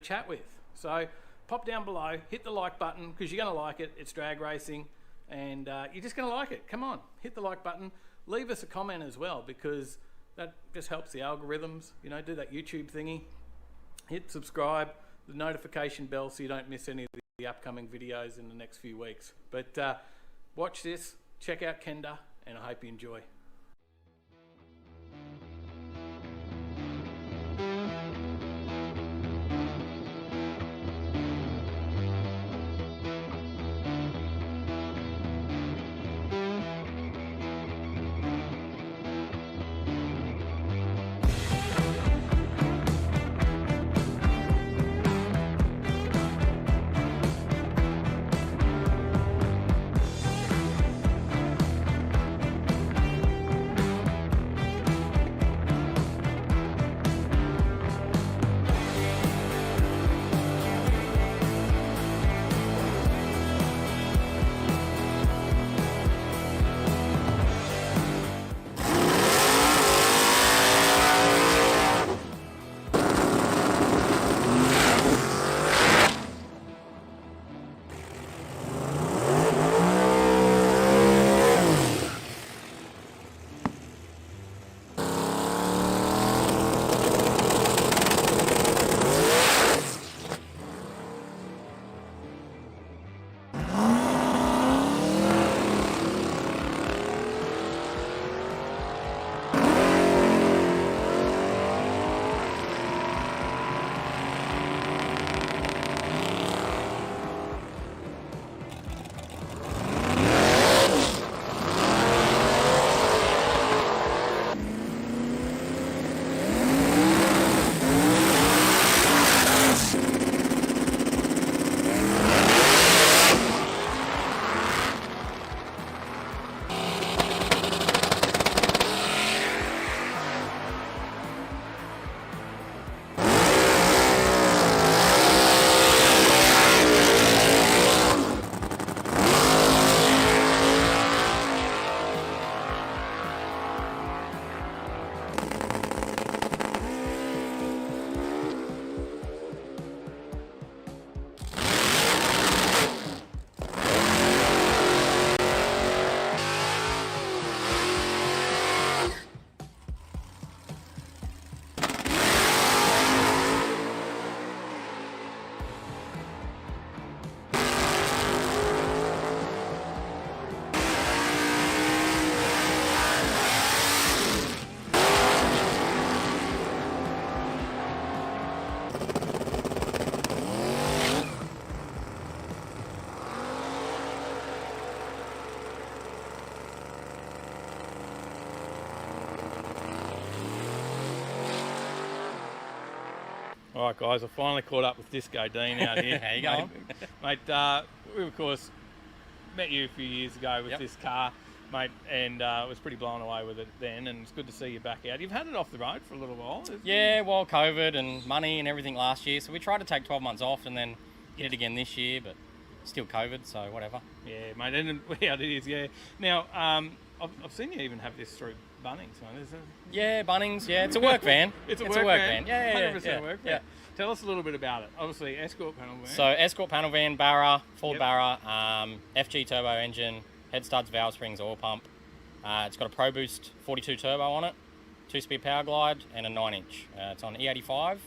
chat with. So pop down below, hit the like button, because you're going to like it. It's drag racing, and you're just going to like it. Come on, hit the like button. Leave us a comment as well, because that just helps the algorithms. You know, do that YouTube thingy. Hit subscribe, the notification bell, so you don't miss any of the upcoming videos in the next few weeks. But watch this, check out Kenda, and I hope you enjoy. All right, guys, I finally caught up with Disco Dean out here. How you going? Mate, we, of course, met you a few years ago with this car, mate, and was pretty blown away with it then, and it's good to see you back out. You've had it off the road for a little while, isn't Yeah, well, COVID and money and everything last year, so we tried to take 12 months off and then hit it again this year, but still COVID, so whatever. Yeah, mate, and yeah, it is, yeah. Now, I've seen you even have this through Bunnings, mate. Is it? Yeah, Bunnings, yeah, it's a work van. It's a work van. Yeah, 100% work van. Tell us a little bit about it. Obviously, Escort panel van. So, Escort panel van, Barra, Ford Barra, FG turbo engine, head studs, valve springs, oil pump. It's got a Pro Boost 42 turbo on it, 2-speed power glide, and a 9-inch. It's on E85,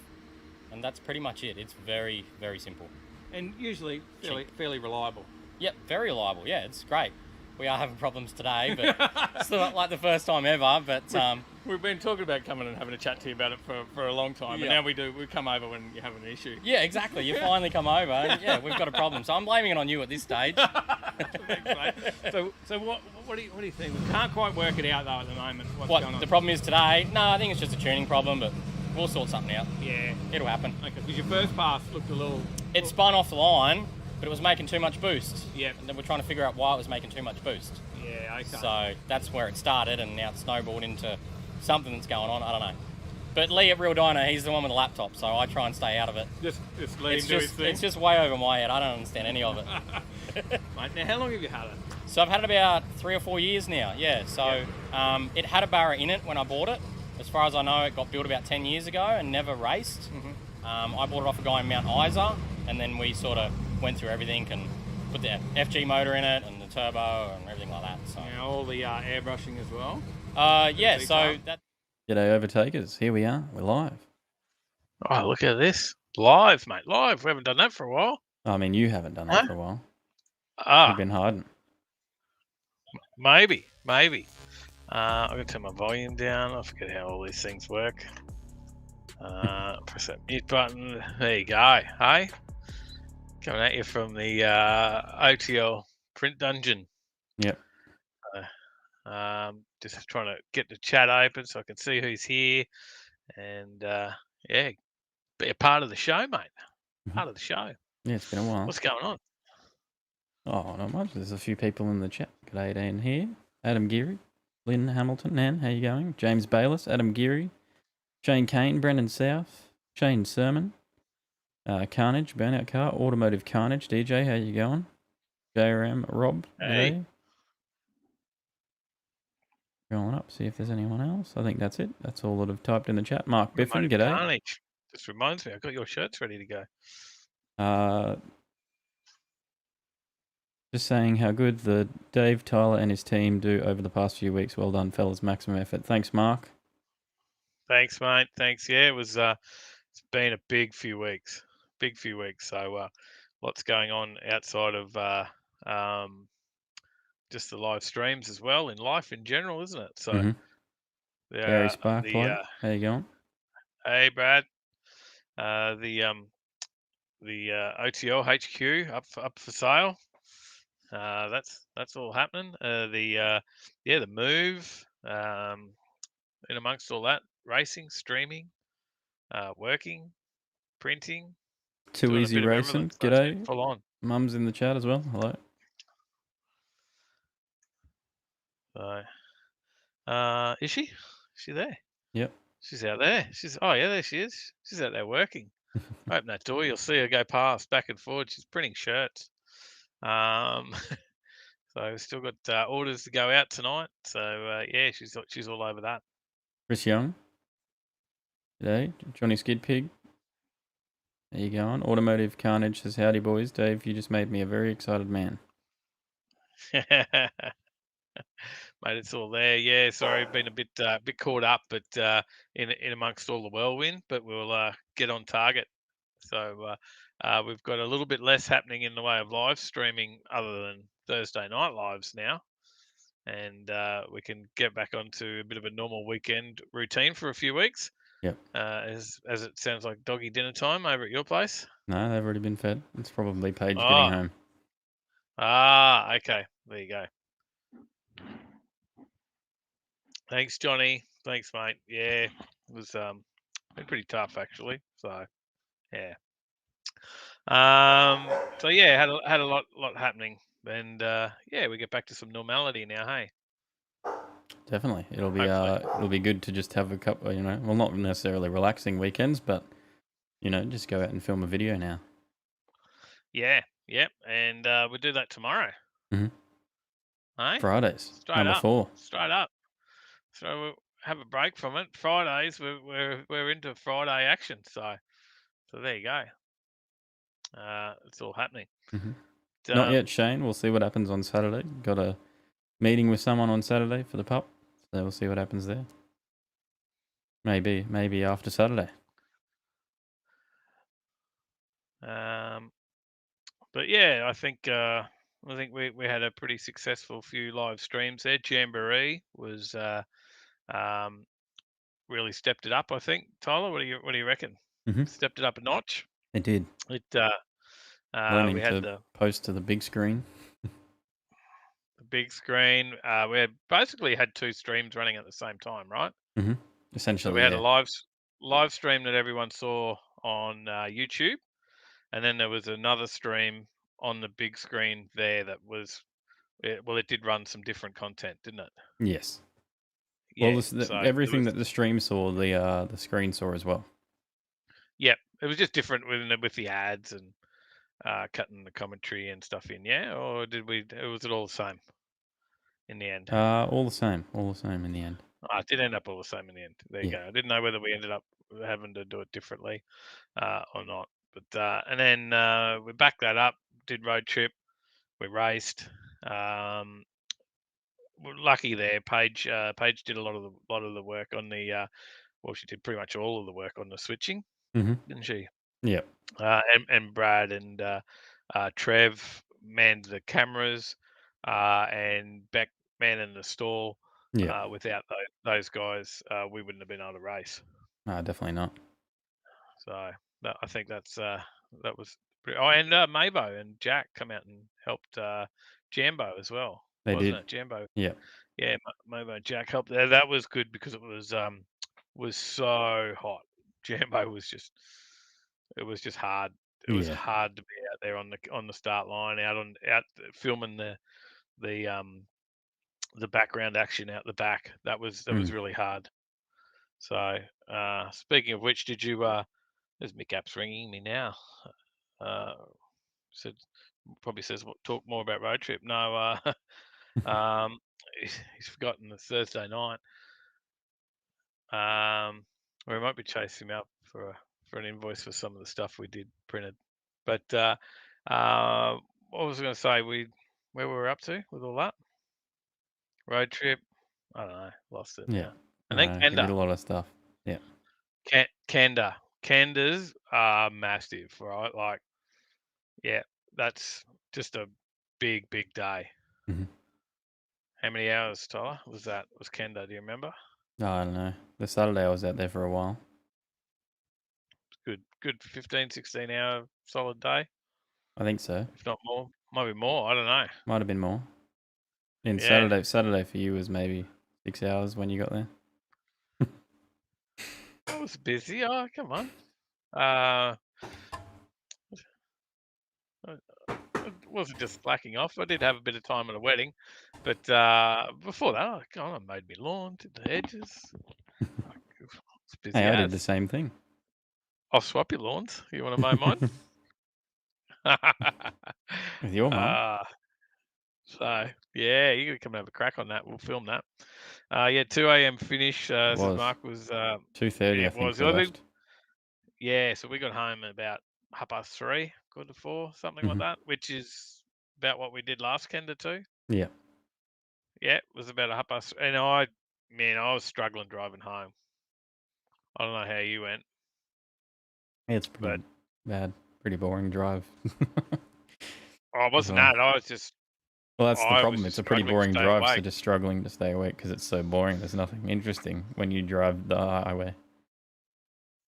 and that's pretty much it. It's very, very simple. And usually fairly reliable. Yep, very reliable. Yeah, it's great. We are having problems today, but it's not like the first time ever. But we've been talking about coming and having a chat to you about it for a long time, but now we come over when you have an issue. Yeah, exactly. You finally come over, and yeah, we've got a problem. So I'm blaming it on you at this stage. Thanks, mate. So what do you think? We can't quite work it out though at the moment. What's going on? The problem is today? No, I think it's just a tuning problem, but we'll sort something out. Yeah, it'll happen. Okay, because your first pass looked a little. It spun off the line, but it was making too much boost. Yeah. And then we're trying to figure out why it was making too much boost. Yeah, okay. So that's where it started, and now it's snowballed into something that's going on. I don't know. But Lee at Real Dyno, he's the one with the laptop, so I try and stay out of it. Just let him do his thing. It's just way over my head. I don't understand any of it. Mate, now how long have you had it? So I've had it about 3 or 4 years now, yeah. So it had a Barra in it when I bought it. As far as I know, it got built about 10 years ago and never raced. Mm-hmm. I bought it off a guy in Mount Isa, and then we sort of went through everything and put the FG motor in it and the turbo and everything like that. So Now all the airbrushing as well. yeah, so that. G'day, Overtakers. Here we are. We're live. Oh, look at this. Live, mate. Live. We haven't done that for a while. I mean, you haven't done that for a while. You've been hiding. Maybe. I'm going to turn my volume down. I forget how all these things work. Press that mute button. There you go. Hey? Coming at you from the OTL print dungeon. Yep. Just trying to get the chat open so I can see who's here. And, yeah, be a part of the show, mate. Part of the show. Yeah, it's been a while. What's going on? Oh, not much. There's a few people in the chat. G'day, Dan here. Adam Geary. Lynn Hamilton. Nan, how you going? James Bayliss. Adam Geary. Shane Kane. Brendan South. Shane Sermon. Carnage. Burnout Car. Automotive Carnage. DJ, how you going? JRM. Rob. Hey. G'day. Going up, see if there's anyone else. I think that's it. That's all that have typed in the chat. Mark Biffin, g'day. Carnage. Just reminds me, I've got your shirts ready to go. Just saying how good the Dave, Tyler, and his team do over the past few weeks. Well done, fellas. Maximum effort. Thanks, Mark. Thanks, mate. Thanks. Yeah, it was. It's been a big few weeks. So, lots going on outside of just the live streams as well in life in general, isn't it? So, Barry Sparkplug, how you going? Hey, Brad. The OTL HQ up for sale. That's all happening. The move. In amongst all that, racing, streaming, working, printing. Too Easy Racing, g'day. Full on. Mum's in the chat as well. Hello. Is she? Is she there? Yep. She's out there. There she is. She's out there working. Open that door, you'll see her go past back and forward. She's printing shirts. So still got orders to go out tonight. So yeah, she's all over that. Chris Young. G'day. Johnny Skid Pig. How you going? Automotive Carnage says, howdy boys. Dave, you just made me a very excited man. Mate, it's all there. Yeah, sorry, been a bit caught up, but in amongst all the whirlwind, but we'll get on target. So we've got a little bit less happening in the way of live streaming other than Thursday night lives now. And we can get back onto a bit of a normal weekend routine for a few weeks. Yep. As it sounds like doggy dinner time over at your place. No, they've already been fed. It's probably Paige getting home. Ah, okay. There you go. Thanks, Johnny. Thanks, mate. Yeah, it was been pretty tough actually. So yeah. So yeah, had a lot happening, and yeah, we get back to some normality now. Hey. Definitely, it'll be good to just have a couple. Well, not necessarily relaxing weekends, but just go out and film a video now. Yeah, yep, and we'll do that tomorrow. Mm-hmm. Hey? Fridays, number 4. Straight up. So we'll have a break from it. Fridays, we're into Friday action. So there you go. It's all happening. Mm-hmm. Not yet, Shane. We'll see what happens on Saturday. Got a meeting with someone on Saturday for the pup, so we'll see what happens there. Maybe after Saturday. But yeah, I think we had a pretty successful few live streams there. Jamboree was really stepped it up. I think, Tyler, what do you reckon? Mm-hmm. Stepped it up a notch. It did. It learning we had to post to the big screen. The big screen. We had basically had 2 streams running at the same time, right? Mm-hmm. Essentially, so we had a live stream that everyone saw on YouTube, and then there was another stream on the big screen there that was, it did run some different content, didn't it? Yes. Yeah, well, everything that the stream saw, the screen saw as well. Yep, it was just different with the ads and cutting the commentary and stuff in. Yeah, or was it all the same in the end? All the same in the end. It did end up all the same in the end. There you go. I didn't know whether we ended up having to do it differently or not. But and then we backed that up, did road trip, we raced. We're lucky there. Paige did a lot of the work on the. Well, she did pretty much all of the work on the switching, Mm-hmm. didn't she? Yeah. And Brad and Trev manned the cameras, and Beck manning the stall. Yeah. Without those guys, we wouldn't have been able to race. No, definitely not. So I think that was pretty. Oh, and Mabo and Jack come out and helped Jambo as well, They wasn't did. it? Jambo, Yeah. yeah, Mabo and Jack helped there. That was good because it was so hot. Jambo was just it was just hard. It was Yeah. hard to be out there on the start line, out filming the background action out the back. That was really hard. So speaking of which, did you? There's Mick App's ringing me now. Said probably says talk more about road trip. No, he's forgotten the Thursday night. We might be chasing him up for an invoice for some of the stuff we did printed. But what was I going to say? Where we were up to with all that road trip? I don't know. Lost it Yeah. now. And then He did a Kenda. lot of stuff. Yeah. Kenda. Kendas are massive, right? Like, yeah, that's just a big day. Mhm. How many hours, Tyler, was Kenda? Do you remember? No, I don't know. The Saturday I was out there for a while. Good 15, 16 hour solid day, I think so. if not more. Might be more. I don't know. Might have been more. And Yeah. Saturday for you was maybe 6 hours when you got there. I was busy. Oh, come on. Uh, it wasn't just slacking off. I did have a bit of time at a wedding, but before that, I made me lawn, did the hedges. It's busy Hey, I did as. the same thing. I'll swap your lawns. You want to mow mine? With your mum. So yeah, you gotta come and have a crack on that. We'll film that. Yeah, 2 a.m. finish. It Says was. Mark was 2:30, yeah, I it think was. we left. Yeah, so we got home at about 3:30, 4:15, something like Mhm. that, which is about what we did last Kenda too. Yeah. Yeah, it was about 3:30, and I was struggling driving home. I don't know how you went, It's pretty but bad. Pretty boring drive. I As wasn't well. that. I was just That's the I was problem. just It's a pretty struggling to boring stay drive, so awake. just struggling to stay awake because it's so boring. There's nothing interesting when you drive the highway.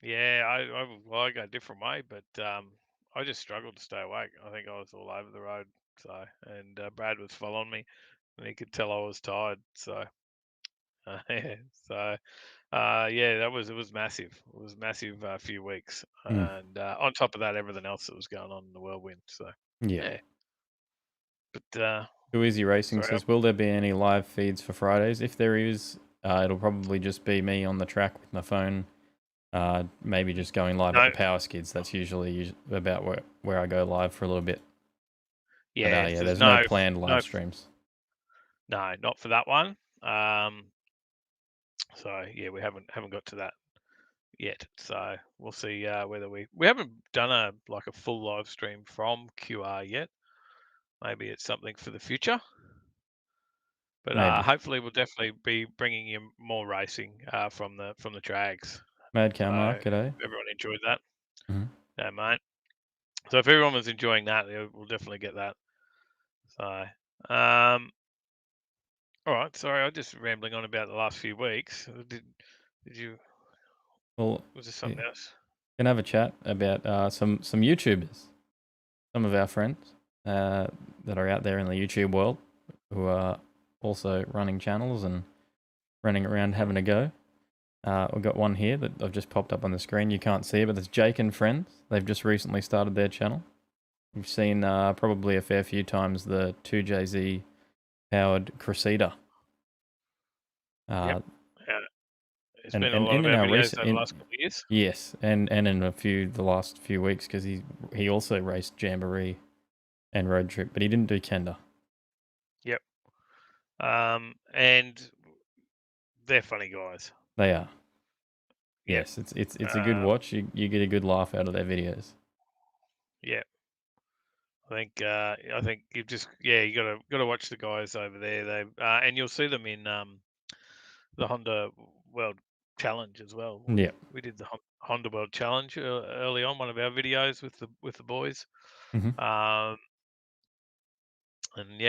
Yeah, I go a different way, but I just struggled to stay awake. I think I was all over the road. So, and Brad was following me, and he could tell I was tired. So, yeah, so yeah, it was massive. It was massive few weeks, and on top of that, everything else that was going on in the whirlwind. So, Yeah. yeah. But Too Easy Racing sorry, says, will there be any live feeds for Fridays? If there is, it'll probably just be me on the track with my phone. Maybe just going live no, at the Power Skids. That's usually about where I go live for a little bit. yeah, But there's there's no planned live no, streams. no, not for that one. So yeah, we haven't got to that yet. So we'll see whether we haven't done a full live stream from QR yet. Maybe it's something for the future. But Maybe. hopefully we'll definitely be bringing you more racing from the drags. Mad Cow So Mark, g'day. everyone enjoyed that. Mhm. Yeah, mate. So if everyone was enjoying that, we'll definitely get that. So all right. Sorry, I'm just rambling on about the last few weeks. Did you? Well, Was there something else? Can have a chat about some YouTubers, some of our friends that are out there in the YouTube world who are also running channels and running around having a go. We've got one here that I've just popped up on the screen. You can't see it, but it's Jake and Friends. They've just recently started their channel. You've seen probably a fair few times the 2JZ powered Crusader. Yep. It's And been a lot of in our our videos over the recent last couple of years. yes, and in the last few weeks because he also raced Jamboree and Road Trip, but he didn't do Kenda. Yep. And they're funny guys. They are. Yes, it's a good watch. You get a good laugh out of their videos. Yeah. I think you gotta watch the guys over there. They and you'll see them in the Honda World Challenge as well. Yeah. We did the Honda World Challenge early on, one of our videos with the boys. Mhm. And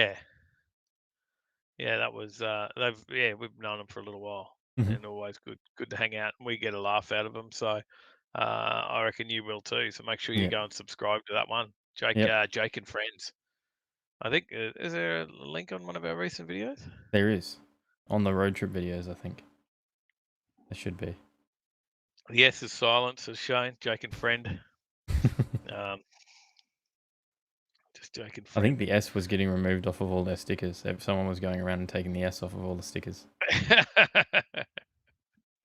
that was we've known them for a little while, Mhm. and always good to hang out, and we get a laugh out of them. So I reckon you will too. So make sure you Yeah. go and subscribe to that one, Jake. Yep. Jake and Friends. I think is there a link on one of our recent videos? There is on the road trip videos. I think there should be. Yes, is silence as shown. Jake and Friend. Just Jake and I Friend. think the S was getting removed off of all their stickers. Someone was going around and taking the S off of all the stickers.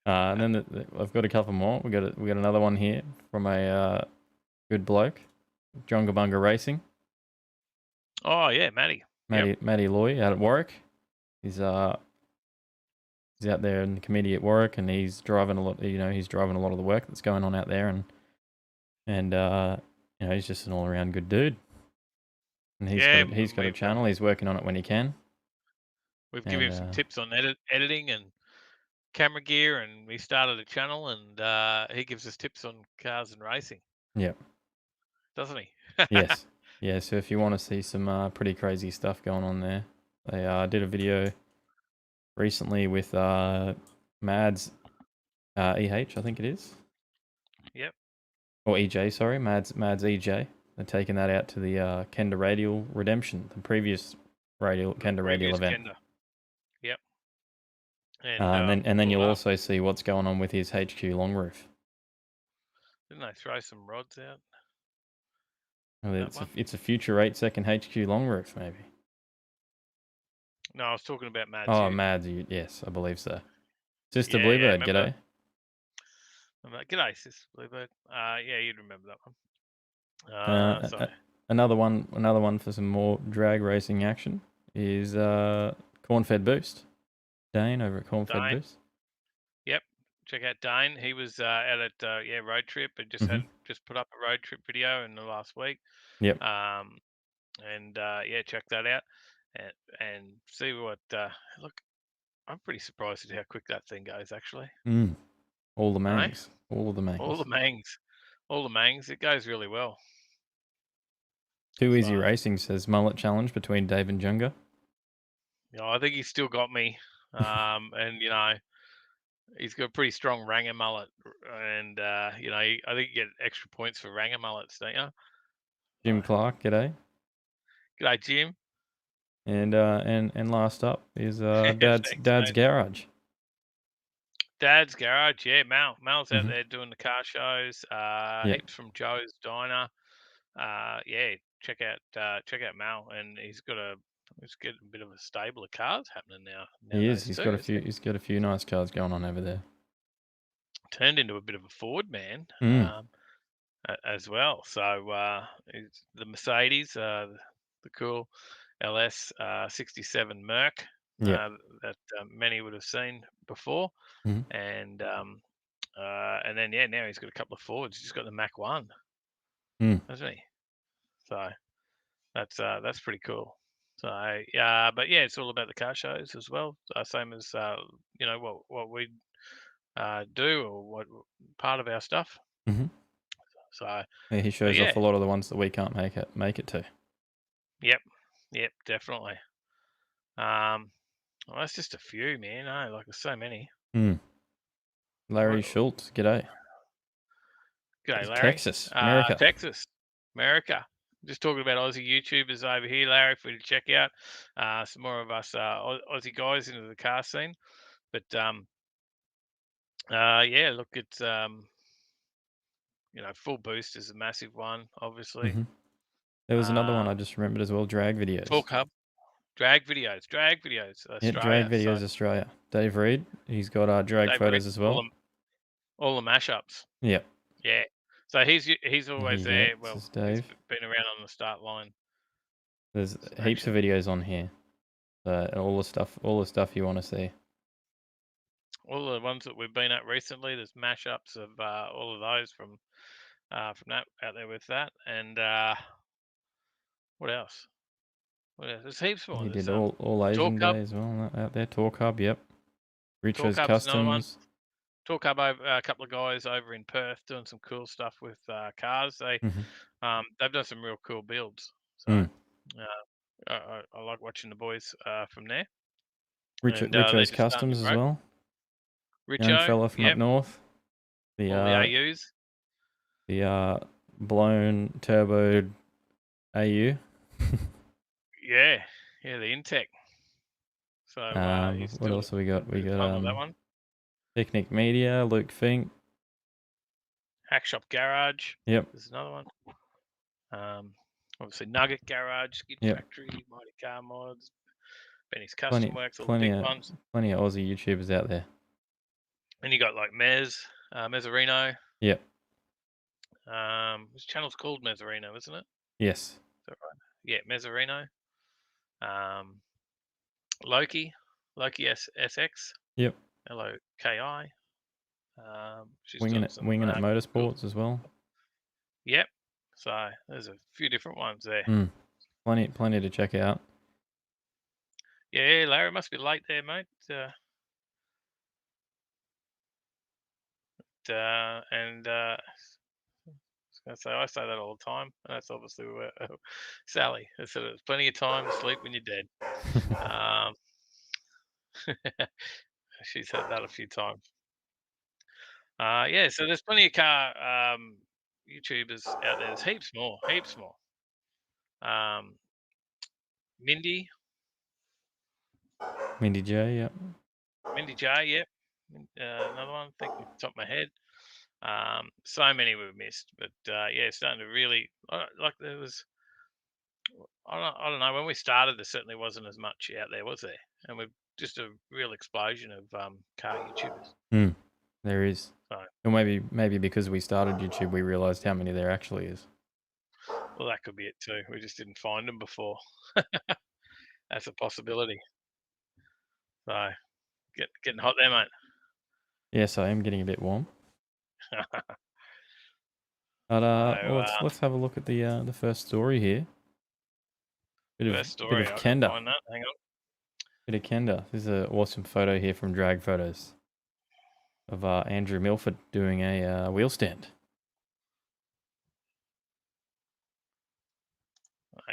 And then I've got a couple more. We got another one here from a good bloke, Jonga Bunga Racing. Oh yeah, Matty. Matty Loy out at Warwick. He's out there in the committee at Warwick, and he's driving a lot. He's driving a lot of the work that's going on out there, and he's just an all around good dude. And he's got a channel. He's working on it when he can. We've given him some tips on editing and camera gear, and he started a channel, and he gives us tips on cars and racing. Yep. Doesn't he? Yes. Yeah. So if you want to see some pretty crazy stuff going on there, they did a video recently with Mads EH, I think it is. Yep. Or EJ, sorry, Mads EJ. They're taking that out to the Kenda Radial Redemption, the previous Kenda Radial event. Kenda. Yep. And then you'll also see what's going on with his HQ long roof. Didn't they throw some rods out? Well, it's a future 8-second HQ long roof, maybe. No, I was talking about Mads. Oh, Mads, yes, I believe so. Sister Bluebird, g'day. G'day, Sister Bluebird. You'd remember that one. Another one for some more drag racing action is Cornfed Boost. Dane over at Cornfed Boost. Yep, check out Dane. He was out at road trip and just put up a road trip video in the last week. Yep. Check that out and see what. Look, I'm pretty surprised at how quick that thing goes. Actually. All the mangs. All the mangs. It goes really well. Too Easy Racing says mullet challenge between Dave and Junga. I think he's still got me. And he's got a pretty strong Ranger mullet, and I think you get extra points for Ranger mullets, don't you? Jim Clark, g'day. G'day, Jim. And last up is Dad's Garage. Dad's Garage, yeah. Mal's out there doing the car shows. Heaps from Joe's Diner. Check out Mal, and he's got a bit of a stable of cars happening now. He is. He's got a few nice cars going on over there. Turned into a bit of a Ford man as well. So the Mercedes, the cool LS 67 Merc that many would have seen before, and then now he's got a couple of Fords. He's got the Mac 1, hasn't he? So that's pretty cool. So it's all about the car shows as well. Same as what we do, or what part of our stuff. So he shows off a lot of the ones that we can't make it to. Yep, definitely. That's just a few, man. Like there's so many. Larry Schultz, g'day. G'day, Larry. Texas, America. Just talking about Aussie YouTubers over here, Larry, for you to check out. Some more of us Aussie guys into the car scene. But look, it's Full Boost is a massive one, obviously. There was another one I just remembered as well, drag videos. Talk Hub. Drag videos, Australia. Yeah, drag videos, Australia. Dave Reed, he's got drag photos as well. All the mashups. Yep. Yeah. So he's always there. Well, he's been around on the start line. There's heaps of videos on here. All the stuff you want to see. all the ones that we've been at recently. There's mashups of all of those from that out there with that. And what else? What else? There's heaps more. He There's did all Tour Asian Cub. Day as well out there. Tour Cub, yep. Tour Richo's Cub's another one. Customs. Tour Cub, a couple of guys over in Perth doing some cool stuff with cars. They've done some real cool builds. So I like watching the boys from there. And they're Richo's just starting to Customs as grow. well. Young Richo, fella from yep, up north. all the AUs. The blown turboed AU. Yeah, the Intec. So what else have we got? We got that one. Picnic Media, Luke Fink. Hack Shop Garage. Yep. There's another one. Obviously Nugget Garage, Skid Factory, Mighty Car Mods, Benny's Custom Works, all the big ones. Plenty of Aussie YouTubers out there. And you got like Mezzarino. Yep. This channel's called Mezzarino, isn't it? Yes. Is that right? Yeah, Mezzarino. Loki SX. Yep. LOKI. She's Winging It Motorsports as well. Yep. So there's a few different ones there. Plenty to check out. Yeah, Larry, must be late there, mate. I say that all the time, and that's obviously where Sally. I said there's plenty of time to sleep when you're dead. She's said that a few times. So there's plenty of car YouTubers out there. There's heaps more. Mindy J, yep. Mindy J, yep. Another one, thinking off the top of my head. So many we've missed, but starting to really like there was. I don't know. When we started, there certainly wasn't as much out there, was there? And we've just a real explosion of car YouTubers. There is. So, or maybe because we started YouTube, we realised how many there actually is. Well, that could be it too. We just didn't find them before. That's a possibility. So, getting hot there, mate. Yes, I am getting a bit warm. But let's have a look at the first story here. Bit of Kenda. Hang on. Bit of Kenda. This is an awesome photo here from Drag Photos of Andrew Milford doing a wheel stand.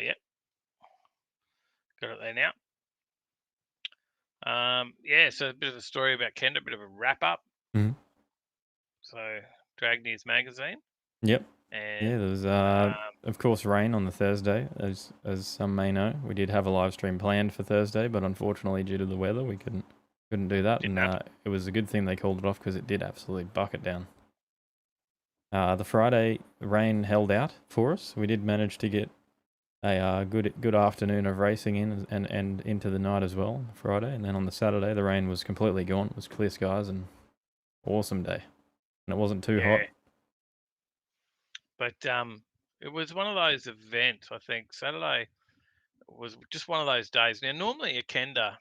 Yep. Got it there now. So a bit of a story about Kenda, a bit of a wrap up. So Drag News Magazine. Yep. And, there was of course rain on the Thursday, as some may know. We did have a live stream planned for Thursday, but unfortunately due to the weather we couldn't do that. It was a good thing they called it off because it did absolutely bucket down. The Friday rain held out for us. We did manage to get a good afternoon of racing in and into the night as well, Friday. And then on the Saturday the rain was completely gone. It was clear skies and awesome day. And it wasn't too hot. But it was one of those events, I think. Saturday was just one of those days. Now, normally at Kenda,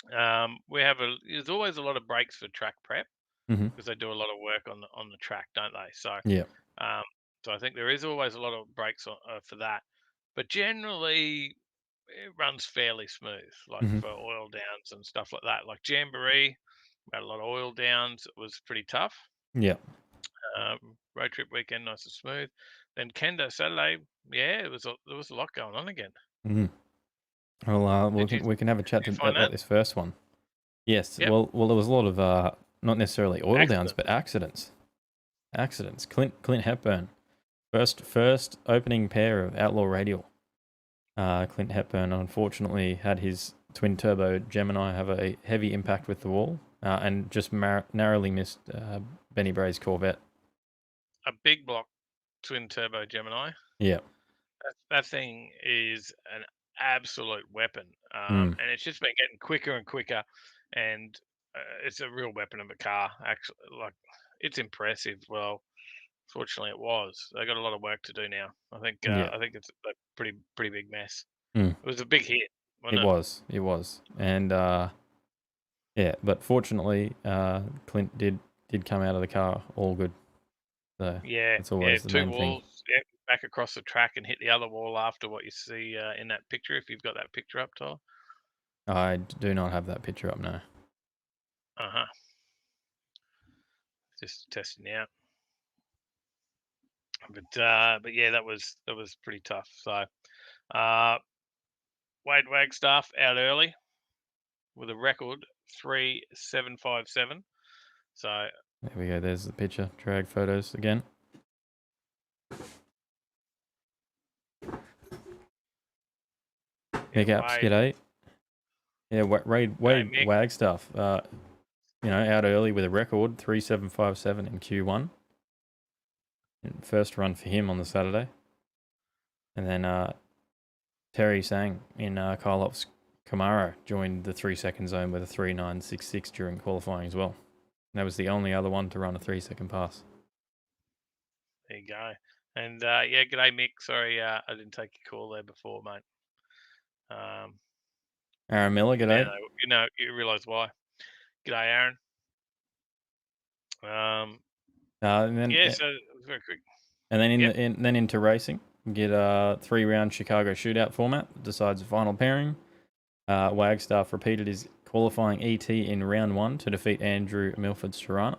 there's always a lot of breaks for track prep because they do a lot of work on the track, don't they? So so I think there is always a lot of breaks for that. But generally, it runs fairly smooth, like for oil downs and stuff like that. Like Jamboree, we had a lot of oil downs. It was pretty tough. Yeah. Road trip weekend, nice and smooth. Then Kenda Saturday, there was a lot going on again. Well, we can have a chat about this first one. Yes. Yep. Well, there was a lot of not necessarily oil downs, but accidents. Clint Hepburn, first opening pair of Outlaw Radial. Clint Hepburn unfortunately had his twin turbo Gemini have a heavy impact with the wall and just narrowly missed Benny Bray's Corvette. A big block twin turbo Gemini. Yeah. That thing is an absolute weapon. And it's just been getting quicker and quicker. And it's a real weapon of a car, actually. Like, it's impressive. Well, fortunately it was. They got a lot of work to do now. I think it's a pretty big mess. It was a big hit, wasn't it? It was. And Yeah, but fortunately, Clint did come out of the car all good. So Yeah, that's always the 2 main thing. walls, yeah, back across the track and hit the other wall after what you see in that picture. If you've got that picture up, Tyler. I do not have that picture up now. Just testing out. But yeah, that was pretty tough. So Wade Wagstaff out early with a record 3.757. So There we go. There's the picture. Drag photos again. Big ups, g'day. Yeah, Wade Wagstaff. Out early with a record 3.757 in Q1. First run for him on the Saturday. And then Terry Sang in Karloff's Camaro joined the 3-second zone with a 3.966 during qualifying as well. And that was the only other one to run a 3-second pass. There you go. And yeah, g'day Mick. Sorry, I didn't take your call there before, mate. Aaron Miller, g'day. You realise why. G'day, Aaron. And then yeah, so very quick. And then then into racing, get a 3-round Chicago shootout format that decides the final pairing. Wagstaff repeated his qualifying ET in round 1 to defeat Andrew Milford's Tirana,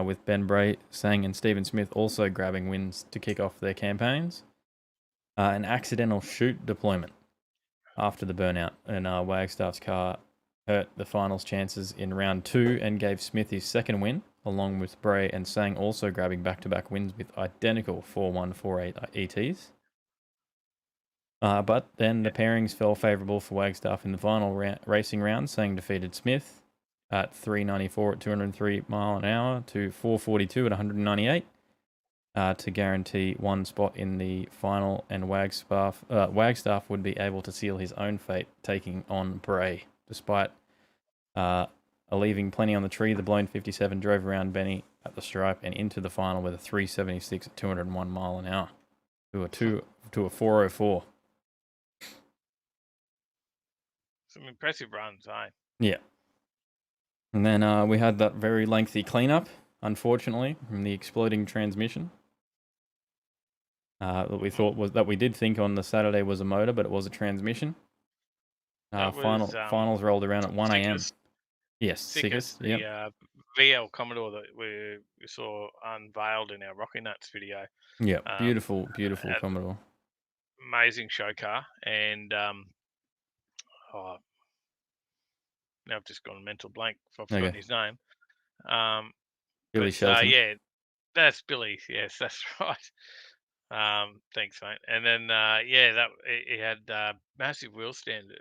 with Ben Bray, Sang, and Stephen Smith also grabbing wins to kick off their campaigns. An accidental chute deployment after the burnout, and Wagstaff's car hurt the finals chances in round 2 and gave Smith his second win, along with Bray and Sang also grabbing back-to-back wins with identical 4.148 ETs. But then the pairings fell favourable for Wagstaff in the final racing round. Sang defeated Smith at 394 at 203 mile an hour to 442 at 198 to guarantee one spot in the final, and Wagstaff would be able to seal his own fate, taking on Bray. Despite leaving plenty on the tree, the blown 57 drove around Benny at the stripe and into the final with a 376 at 201 mile an hour to a 404. Some impressive runs, eh? Yeah. And then we had that very lengthy cleanup, unfortunately, from the exploding transmission. That we did think on the Saturday was a motor, but it was a transmission. Finals rolled around at 1 a.m. Yes, sickest. The VL Commodore that we saw unveiled in our Rocky Nuts video. Yeah, beautiful Commodore. Amazing show car, and now I've just gone mental blank. I've forgotten his name. Billy Shelton. Yeah, that's Billy. Yes, that's right. Thanks, mate. And then he had massive wheel stand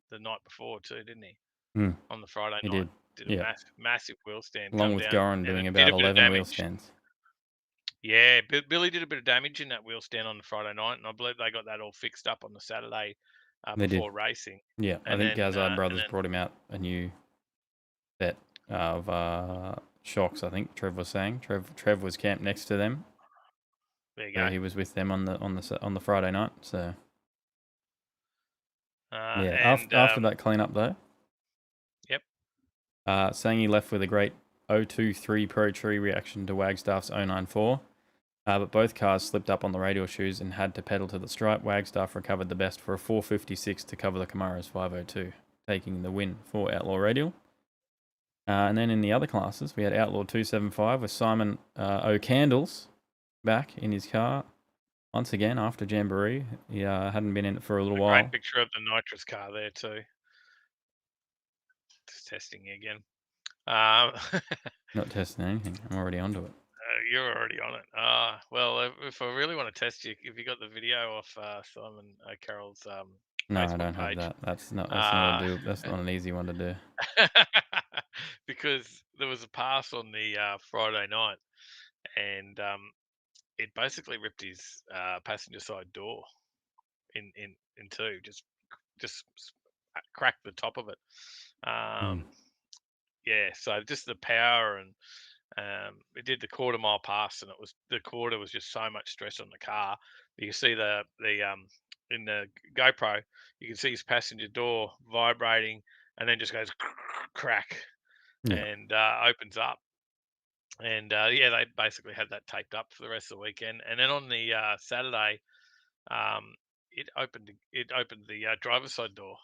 the night before too, didn't he? On the Friday night. Did a massive wheel stand. Along with Goran doing about 11 wheel stands. Yeah, Billy did a bit of damage in that wheel stand on the Friday night, and I believe they got that all fixed up on the Saturday before racing. Yeah, I think Gazard Brothers brought him out a new set of shocks. I think Trev was saying. Trev was camped next to them. There you go. He was with them on the Friday night. So after that cleanup though. Yep. Sangy left with a great 023 Pro Tree reaction to Wagstaff's 094. But both cars slipped up on the radial shoes and had to pedal to the stripe. Wagstaff recovered the best for a 456 to cover the Camaro's 502, taking the win for Outlaw Radial. And then in the other classes, we had Outlaw 275 with Simon O'Candles back in his car once again after Jamboree. He hadn't been in it for a little while. Great picture of the nitrous car there too. Just testing again. Not testing anything. I'm already onto it. You're already on it. Well, if I really want to test you, if you got the video off Simon Carroll's no, Facebook I don't page. have that. That's not an easy one to do. Because there was a pass on the Friday night, and it basically ripped his passenger side door in two. Just cracked the top of it. Yeah, so just the power, and it did the quarter mile pass, and the quarter was just so much stress on the car. You can see the in the GoPro, you can see his passenger door vibrating, and then just goes crack. and opens up. And they basically had that taped up for the rest of the weekend. And then on the Saturday, it opened the driver's side door.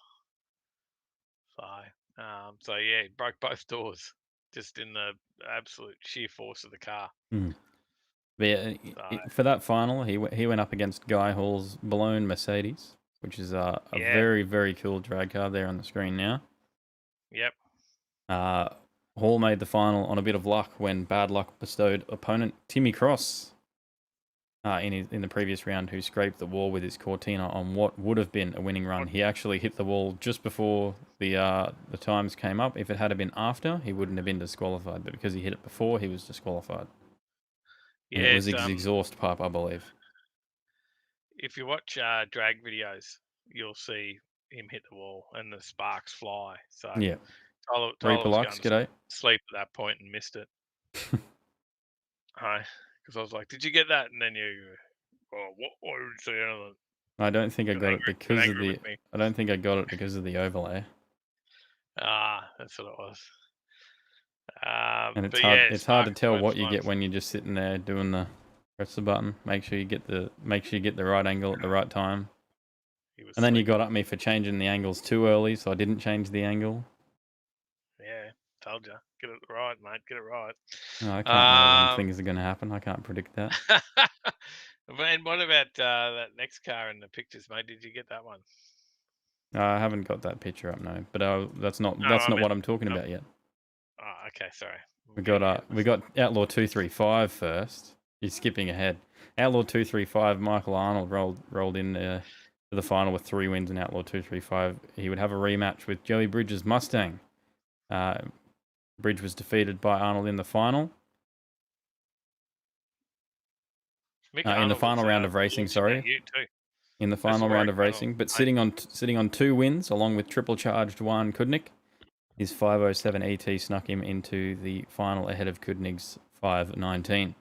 So it broke both doors just in the absolute sheer force of the car. Mm. But yeah, for that final, he went up against Guy Hall's Blown Mercedes, which is a very, very cool drag car there on the screen now. Yep. Hall made the final on a bit of luck when bad luck bestowed opponent Timmy Cross in the previous round, who scraped the wall with his Cortina on what would have been a winning run. He actually hit the wall just before the times came up. If it had been after, he wouldn't have been disqualified, but because he hit it before, he was disqualified. Yeah, and it was his exhaust pipe, I believe. If you watch drag videos, you'll see him hit the wall and the sparks fly. So Yeah. Tyler Reaper was Lux, going g'day. to sleep at that point and missed it. Hi, because I was like, "Did you get that?" And then you, what did you say? Anything? I don't think I got it because of the. Me. I don't think I got it because of the overlay. That's what it was. And it's hard to tell what you get when you're just sitting there doing the press the button. Make sure you get the right angle at the right time. And then you got at me for changing the angles too early, so I didn't change the angle. Yeah, told you. Get it right, mate. Get it right. No, I can't know when things are going to happen. I can't predict that. Man, what about that next car in the pictures, mate? Did you get that one? I haven't got that picture up, no. But that's not what I'm talking about yet. Oh, okay, sorry. We got Outlaw 235 first. You're skipping ahead. Outlaw 235, Michael Arnold rolled in to the final with 3 wins in Outlaw 235. He would have a rematch with Joey Bridges' Mustang. Bridge was defeated by Arnold in the final. In the final round of racing, sorry. In the final round of racing, but sitting on 2 wins along with triple charged Juan Kudnik. His 507 ET snuck him into the final ahead of Kudnik's 519.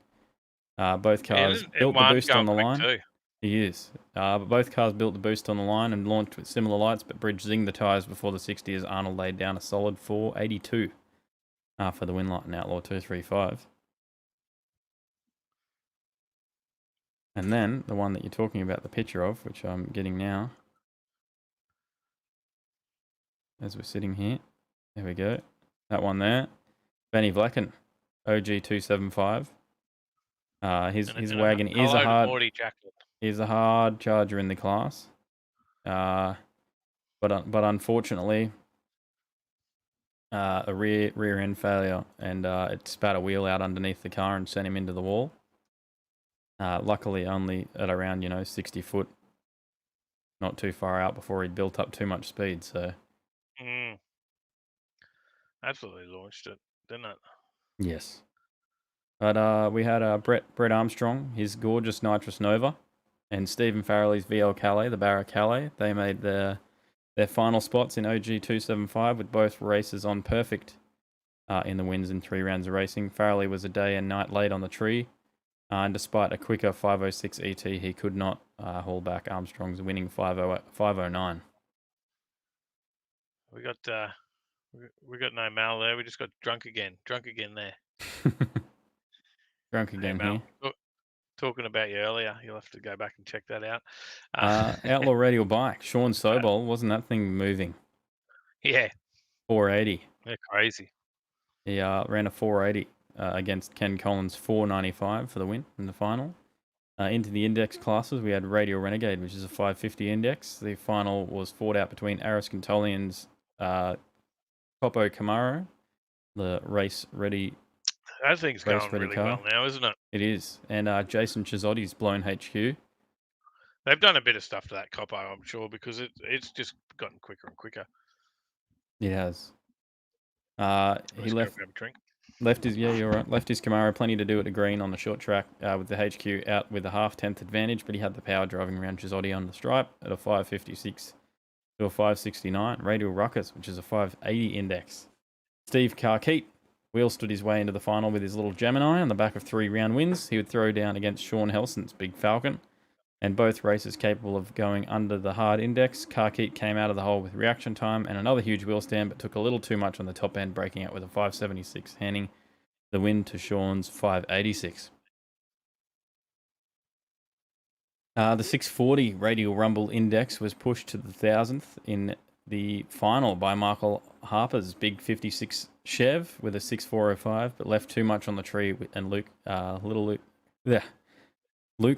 Both cars built the boost on the line. Too. He is. But both cars built the boost on the line and launched with similar lights, but Bridge zinged the tyres before the 60 as Arnold laid down a solid 482 for the win light in Outlaw 235. And then the one that you're talking about the picture of, which I'm getting now, as we're sitting here. There we go. That one there. Benny Vlacken, OG 275. His wagon is a hard charger in the class. But unfortunately, a rear end failure, and it spat a wheel out underneath the car and sent him into the wall. Luckily, only at around 60 foot, not too far out before he'd built up too much speed. So. Absolutely launched it, didn't it? Yes. But we had Brett Armstrong, his gorgeous Nitrous Nova, and Stephen Farrelly's VL Calais, the Barra Calais. They made their final spots in OG 275 with both races on perfect in the wins in 3 rounds of racing. Farrelly was a day and night late on the tree, and despite a quicker 506 ET, he could not haul back Armstrong's winning 509. We got no Mal there. We just got drunk again. Drunk again there. Drunk again here. Talking about you earlier. You'll have to go back and check that out. Outlaw Radial Bike. Sean Sobol. Wasn't that thing moving? Yeah. 480. They're crazy. He ran a 480 against Ken Collins' 495 for the win in the final. Into the index classes, we had Radial Renegade, which is a 550 index. The final was fought out between Aris Cantolian's Topo Camaro, the race-ready. That thing's going really well now, isn't it? It is. And Jason Chizotti's Blown HQ. They've done a bit of stuff to that Copo, I'm sure, because it's just gotten quicker and quicker. It has. He left his you're right. Left his Camaro plenty to do at the green on the short track with the HQ out with a 0.5 advantage, but he had the power driving around Chizotti on the stripe at a 556 to a 569. Radial Ruckus, which is a 580 index. Steve Carkeet wheel-stood his way into the final with his little Gemini on the back of 3 round wins. He would throw down against Sean Helson's Big Falcon. and both races capable of going under the hard index. Carkeet came out of the hole with reaction time and another huge wheel stand, but took a little too much on the top end, breaking out with a 576, handing the win to Sean's 586. The 640 Radial Rumble Index was pushed to the 1000th in the final by Michael Harper's big 56 Chev with a 6405, but left too much on the tree, and Luke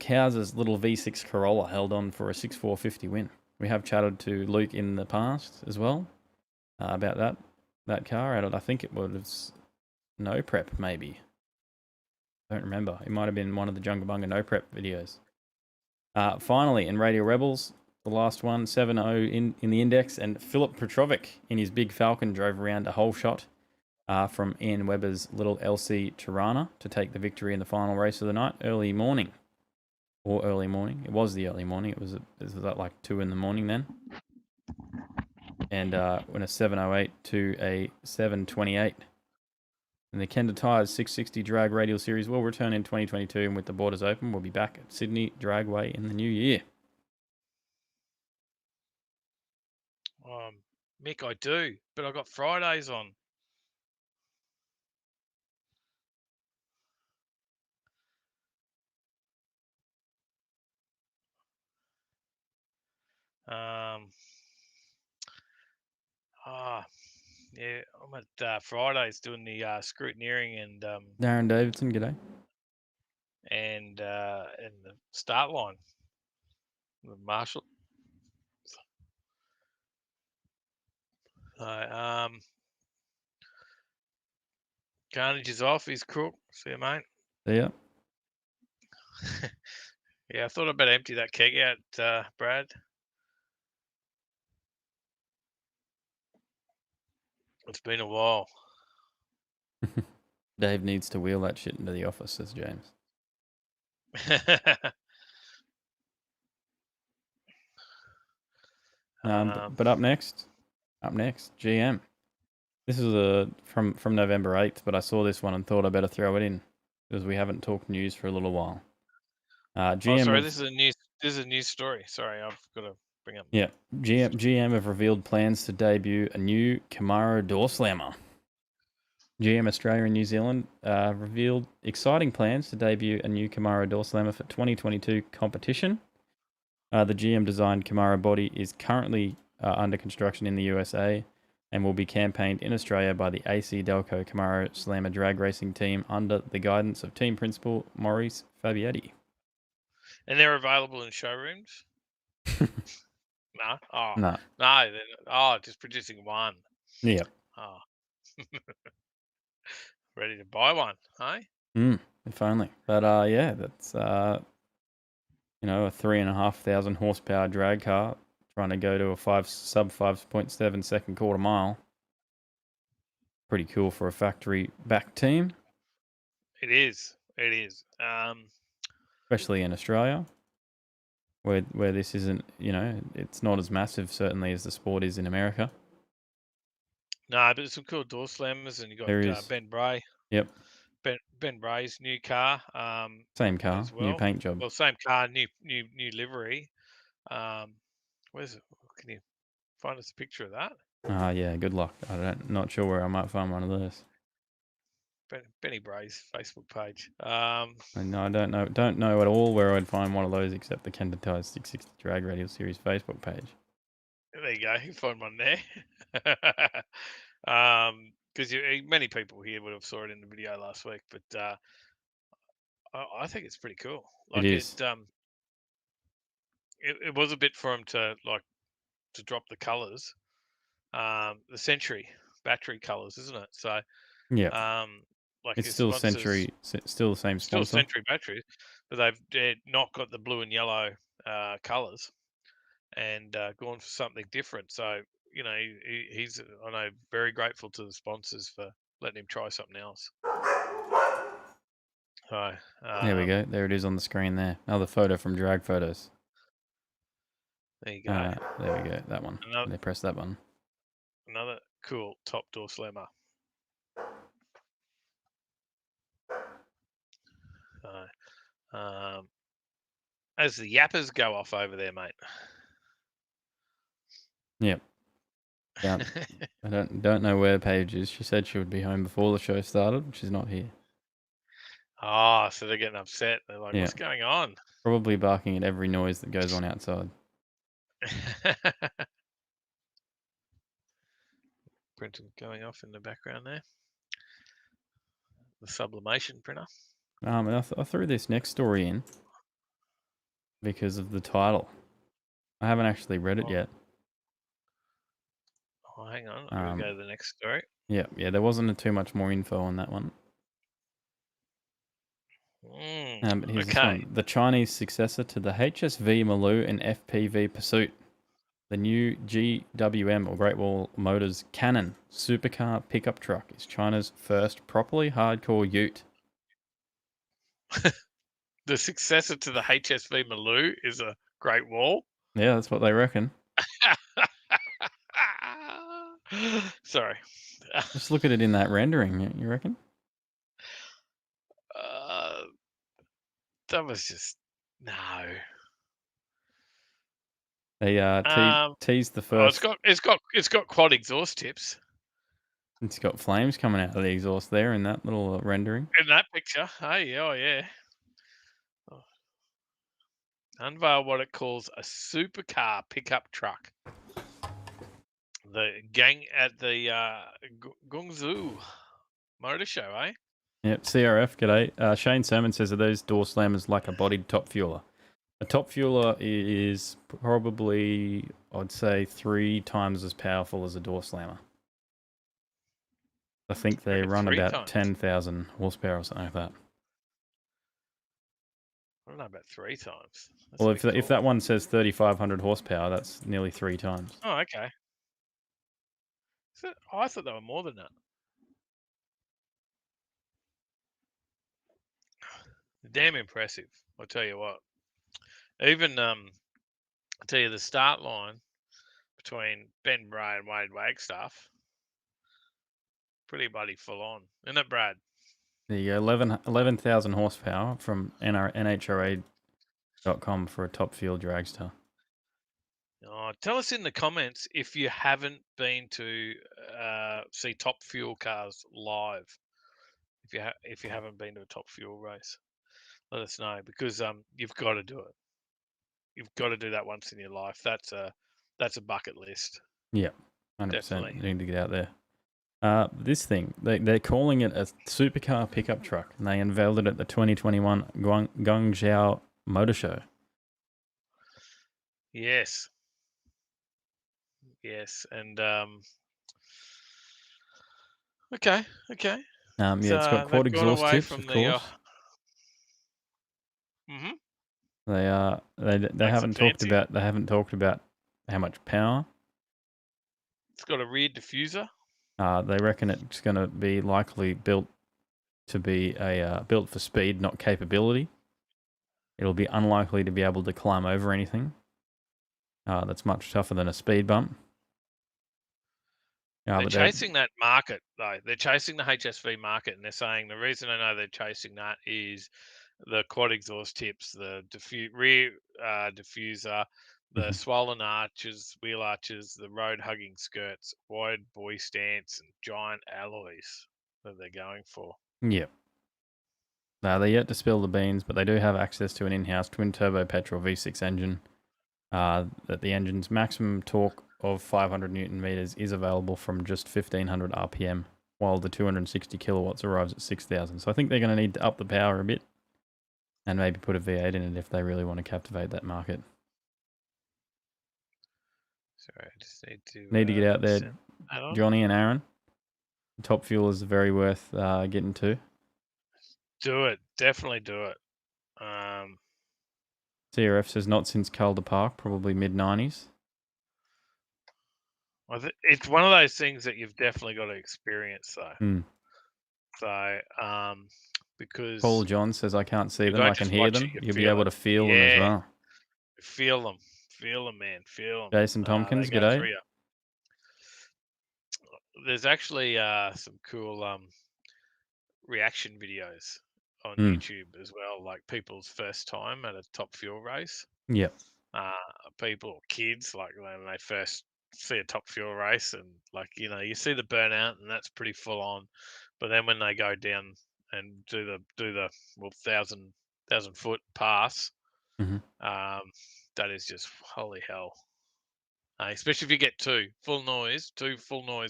House's little V6 Corolla held on for a 6450 win. We have chatted to Luke in the past as well about that car. I think it was No Prep, maybe. I don't remember. It might have been one of the Junga Bunga No Prep videos. Finally, in Radio Rebels, the last one, 7-0 in the index, and Philip Petrovic in his big Falcon drove around a whole shot from Ian Webber's little LC Tirana to take the victory in the final race of the night, early morning. It was the early morning. It was at like 2 in the morning then. And went a 7:08 to a 7:28. And the Kenda Tyres 660 Drag Radial Series will return in 2022, and with the borders open, we'll be back at Sydney Dragway in the new year. Mick, I do, but I got Fridays on. Yeah, I'm at Fridays doing the scrutineering and Darren Davidson, g'day. And the start line with Marshall. Carnage is off. He's crook. See you, mate. See ya. Yeah, I thought I'd better empty that keg out, Brad. It's been a while. Dave needs to wheel that shit into the office, says James. But up next, GM. This is from November 8th, but I saw this one and thought I better throw it in because we haven't talked news for a little while. GM. Sorry, this is a news story. Sorry, I've got to bring up. Yeah, GM have revealed plans to debut a new Camaro door slammer. GM Australia and New Zealand revealed exciting plans to debut a new Camaro door slammer for 2022 competition. The GM designed Camaro body is currently under construction in the USA and will be campaigned in Australia by the AC Delco Camaro Slammer drag racing team under the guidance of team principal Maurice Fabietti. And they're available in showrooms? No? Oh, no. No, just producing one. Yep. Oh. Ready to buy one, hey? If only. But yeah, that's a 3,500 horsepower drag car trying to go to a sub 5.7 second quarter mile. Pretty cool for a factory back team. It is. Especially in Australia, where this isn't, it's not as massive certainly as the sport is in America. No, but there's some cool door slammers, and you got Ben Bray. Yep. Ben Bray's new car. Same car, as well. New paint job. Well, same car, new livery. Where's it? Can you find us a picture of that? Yeah. Good luck. Not sure where I might find one of those. Benny Bray's Facebook page. No, I don't know at all where I'd find one of those except the Kenda Tyres 660 Drag Radial Series Facebook page. There you go. You can find one there. Because many people here would have saw it in the video last week, but I think it's pretty cool. Like it is. It was a bit for him to drop the colours, the Century battery colours, isn't it? So yeah, it's still Century, still the same sponsor. Still Century batteries, but they've not got the blue and yellow colours and gone for something different. So he's I know very grateful to the sponsors for letting him try something else. So there we go. There it is on the screen there. Another photo from Drag Photos. There you go. There we go. That one. They press that button. Another cool top door slammer. as the yappers go off over there, mate. Yep. Yeah. I don't know where Paige is. She said she would be home before the show started, but she's not here. Oh, so they're getting upset. They're like, Yeah. what's going on? Probably barking at every noise that goes on outside. Printer going off in the background there. The sublimation printer. And I threw this next story in because of the title. I haven't actually read it yet. Oh, hang on. I'm going to go to the next story. Yeah, there wasn't too much more info on that one. But here's this one. The Chinese successor to the HSV Maloo and FPV Pursuit. The new GWM, or Great Wall Motors Cannon supercar pickup truck, is China's first properly hardcore ute. The successor to the HSV Maloo is a Great Wall? Yeah, that's what they reckon. Sorry. Just look at it in that rendering, you reckon? That was just... No. They teased the first. It's got quad exhaust tips. It's got flames coming out of the exhaust there in that little rendering. In that picture, yeah. Unveil what it calls a supercar pickup truck. The gang at the Guangzhou Motor Show, eh? Yep, CRF, g'day. Shane Sermon says that those door slammers like a bodied top fueler. A top fueler is probably, I'd say, 3 times as powerful as a door slammer. I think they run about 10,000 horsepower or something like that. I don't know about 3 times. Well, if that one says 3,500 horsepower, that's nearly 3 times. Oh, okay. I thought they were more than that. Damn impressive, I'll tell you what. Even, I'll tell you, the start line between Ben Bray and Wade Wagstaff, pretty bloody full on. Isn't it, Brad? The 11,000 horsepower from NHRA.com for a top fuel dragster. Oh, tell us in the comments if you haven't been to see Top Fuel cars live. If you haven't been to a Top Fuel race, let us know, because you've got to do it. You've got to do that once in your life. That's a bucket list. Yeah, 100%. Definitely. You need to get out there. This thing, they're calling it a supercar pickup truck, and they unveiled it at the 2021 Guangzhou Motor Show. Yes, and okay. Yeah, it's got quad exhaust tips, of course. They haven't talked about how much power. It's got a rear diffuser. They reckon it's going to be likely built to be built for speed, not capability. It'll be unlikely to be able to climb over anything. That's much tougher than a speed bump. They're chasing that market, though. They're chasing the HSV market, and they're saying the reason I know they're chasing that is the quad exhaust tips, the rear diffuser, the swollen arches, wheel arches, the road-hugging skirts, wide buoy stance, and giant alloys that they're going for. Yep. They're yet to spill the beans, but they do have access to an in-house twin-turbo petrol V6 engine. That the engine's maximum torque of 500 newton meters is available from just 1,500 RPM, while the 260 kilowatts arrives at 6,000. So I think they're going to need to up the power a bit, and maybe put a V8 in it if they really want to captivate that market. Sorry, I just need to get out there, Johnny and Aaron. Top Fuel is very worth getting to. Do it, definitely do it. CRF says not since Calder Park, probably mid-90s. It's one of those things that you've definitely got to experience, though. So, because Paul John says I can't see them, I can hear them. You'll be able to feel them as well. Feel them, man, feel them. Jason Tompkins, g'day. There's actually some cool reaction videos on Mm. YouTube as well, like people's first time at a top fuel race. Yep. People or kids, like when they first see a top fuel race, and like you see the burnout, and that's pretty full on. But then when they go down and do the 1,000 foot pass, Mhm. that is just holy hell. Especially if you get two full noise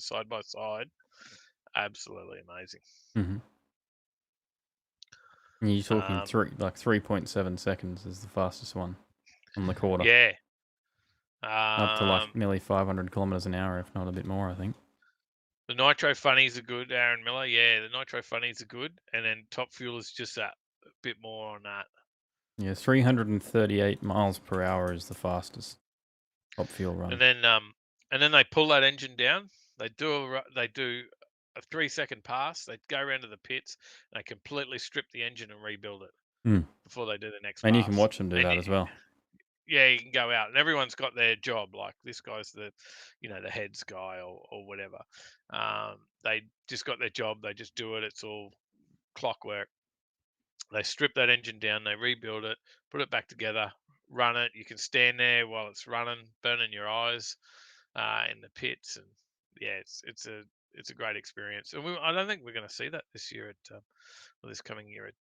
side by side, absolutely amazing. Mhm. And you're talking Um, 3.7 seconds is the fastest one on the quarter. yeah. Up to like nearly 500 kilometers an hour, if not a bit more, I think. The Nitro Funnies are good, Aaron Miller. Yeah, the Nitro Funnies are good, and then Top Fuel is just that a bit more on that. Yeah, 338 miles per hour is the fastest top fuel run. And then they pull that engine down. They do a 3-second pass. They go around to the pits and they completely strip the engine and rebuild it before they do the next pass. And you can watch them do that as well. Yeah, you can go out, and everyone's got their job. Like this guy's the heads guy or whatever. They just got their job. They just do it. It's all clockwork. They strip that engine down. They rebuild it, put it back together, run it. You can stand there while it's running, burning your eyes in the pits, and yeah, it's a great experience. And I don't think we're going to see that this year this coming year at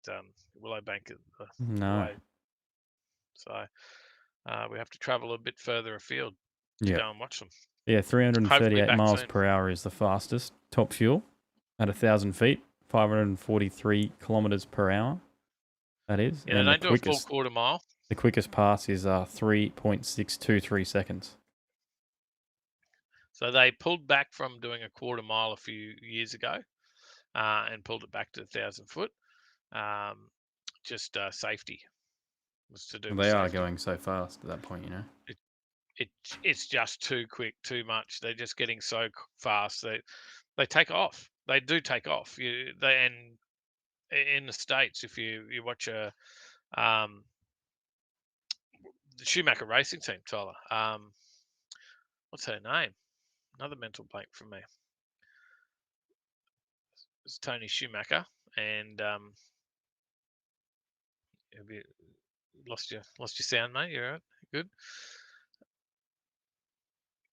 Willowbank at the No. Way. So. We have to travel a bit further afield to go and watch them. Yeah, 338 miles soon. per hour is the fastest top fuel at 1,000 feet, 543 kilometers per hour. That is. Yeah, and they the don't do quickest, a full quarter mile. The quickest pass is 3.623 seconds. So they pulled back from doing a quarter mile a few years ago and pulled it back to 1,000 foot. Just safety. Was to do Well, with they are safety. going so fast at that point, It's just too quick, too much. They're just getting so fast. They take off. They do take off. And in the States, if you watch the Schumacher racing team, Tyler. What's her name? Another mental blank from me. It's Tony Schumacher, and have you lost your sound, mate? You're right. Good.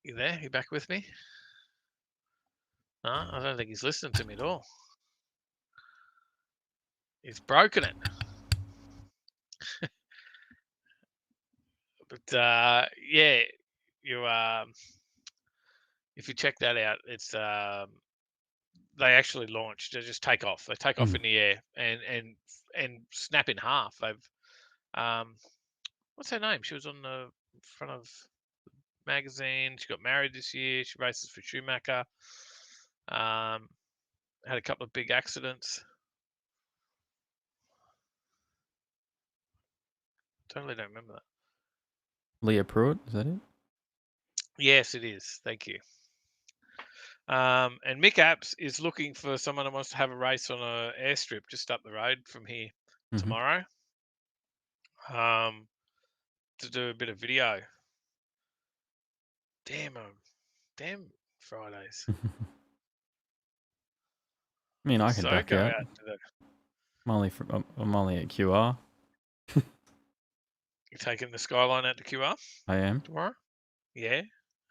You there? You back with me? No, I don't think he's listening to me at all. He's broken it. But yeah, you if you check that out, it's they actually launched. They just take off. They take off in the air and snap in half. They've what's her name? She was on the front of the magazine. She got married this year. She races for Schumacher. Had a couple of big accidents. Totally don't remember that. Leah Pruitt, is that it? Yes, it is. Thank you. And Mick Apps is looking for someone who wants to have a race on an airstrip just up the road from here tomorrow. To do a bit of video. Damn Fridays. I mean, I can duck go out. out to the... I'm only at QR. You're taking the Skyline out to QR? I am. Tomorrow? Yeah.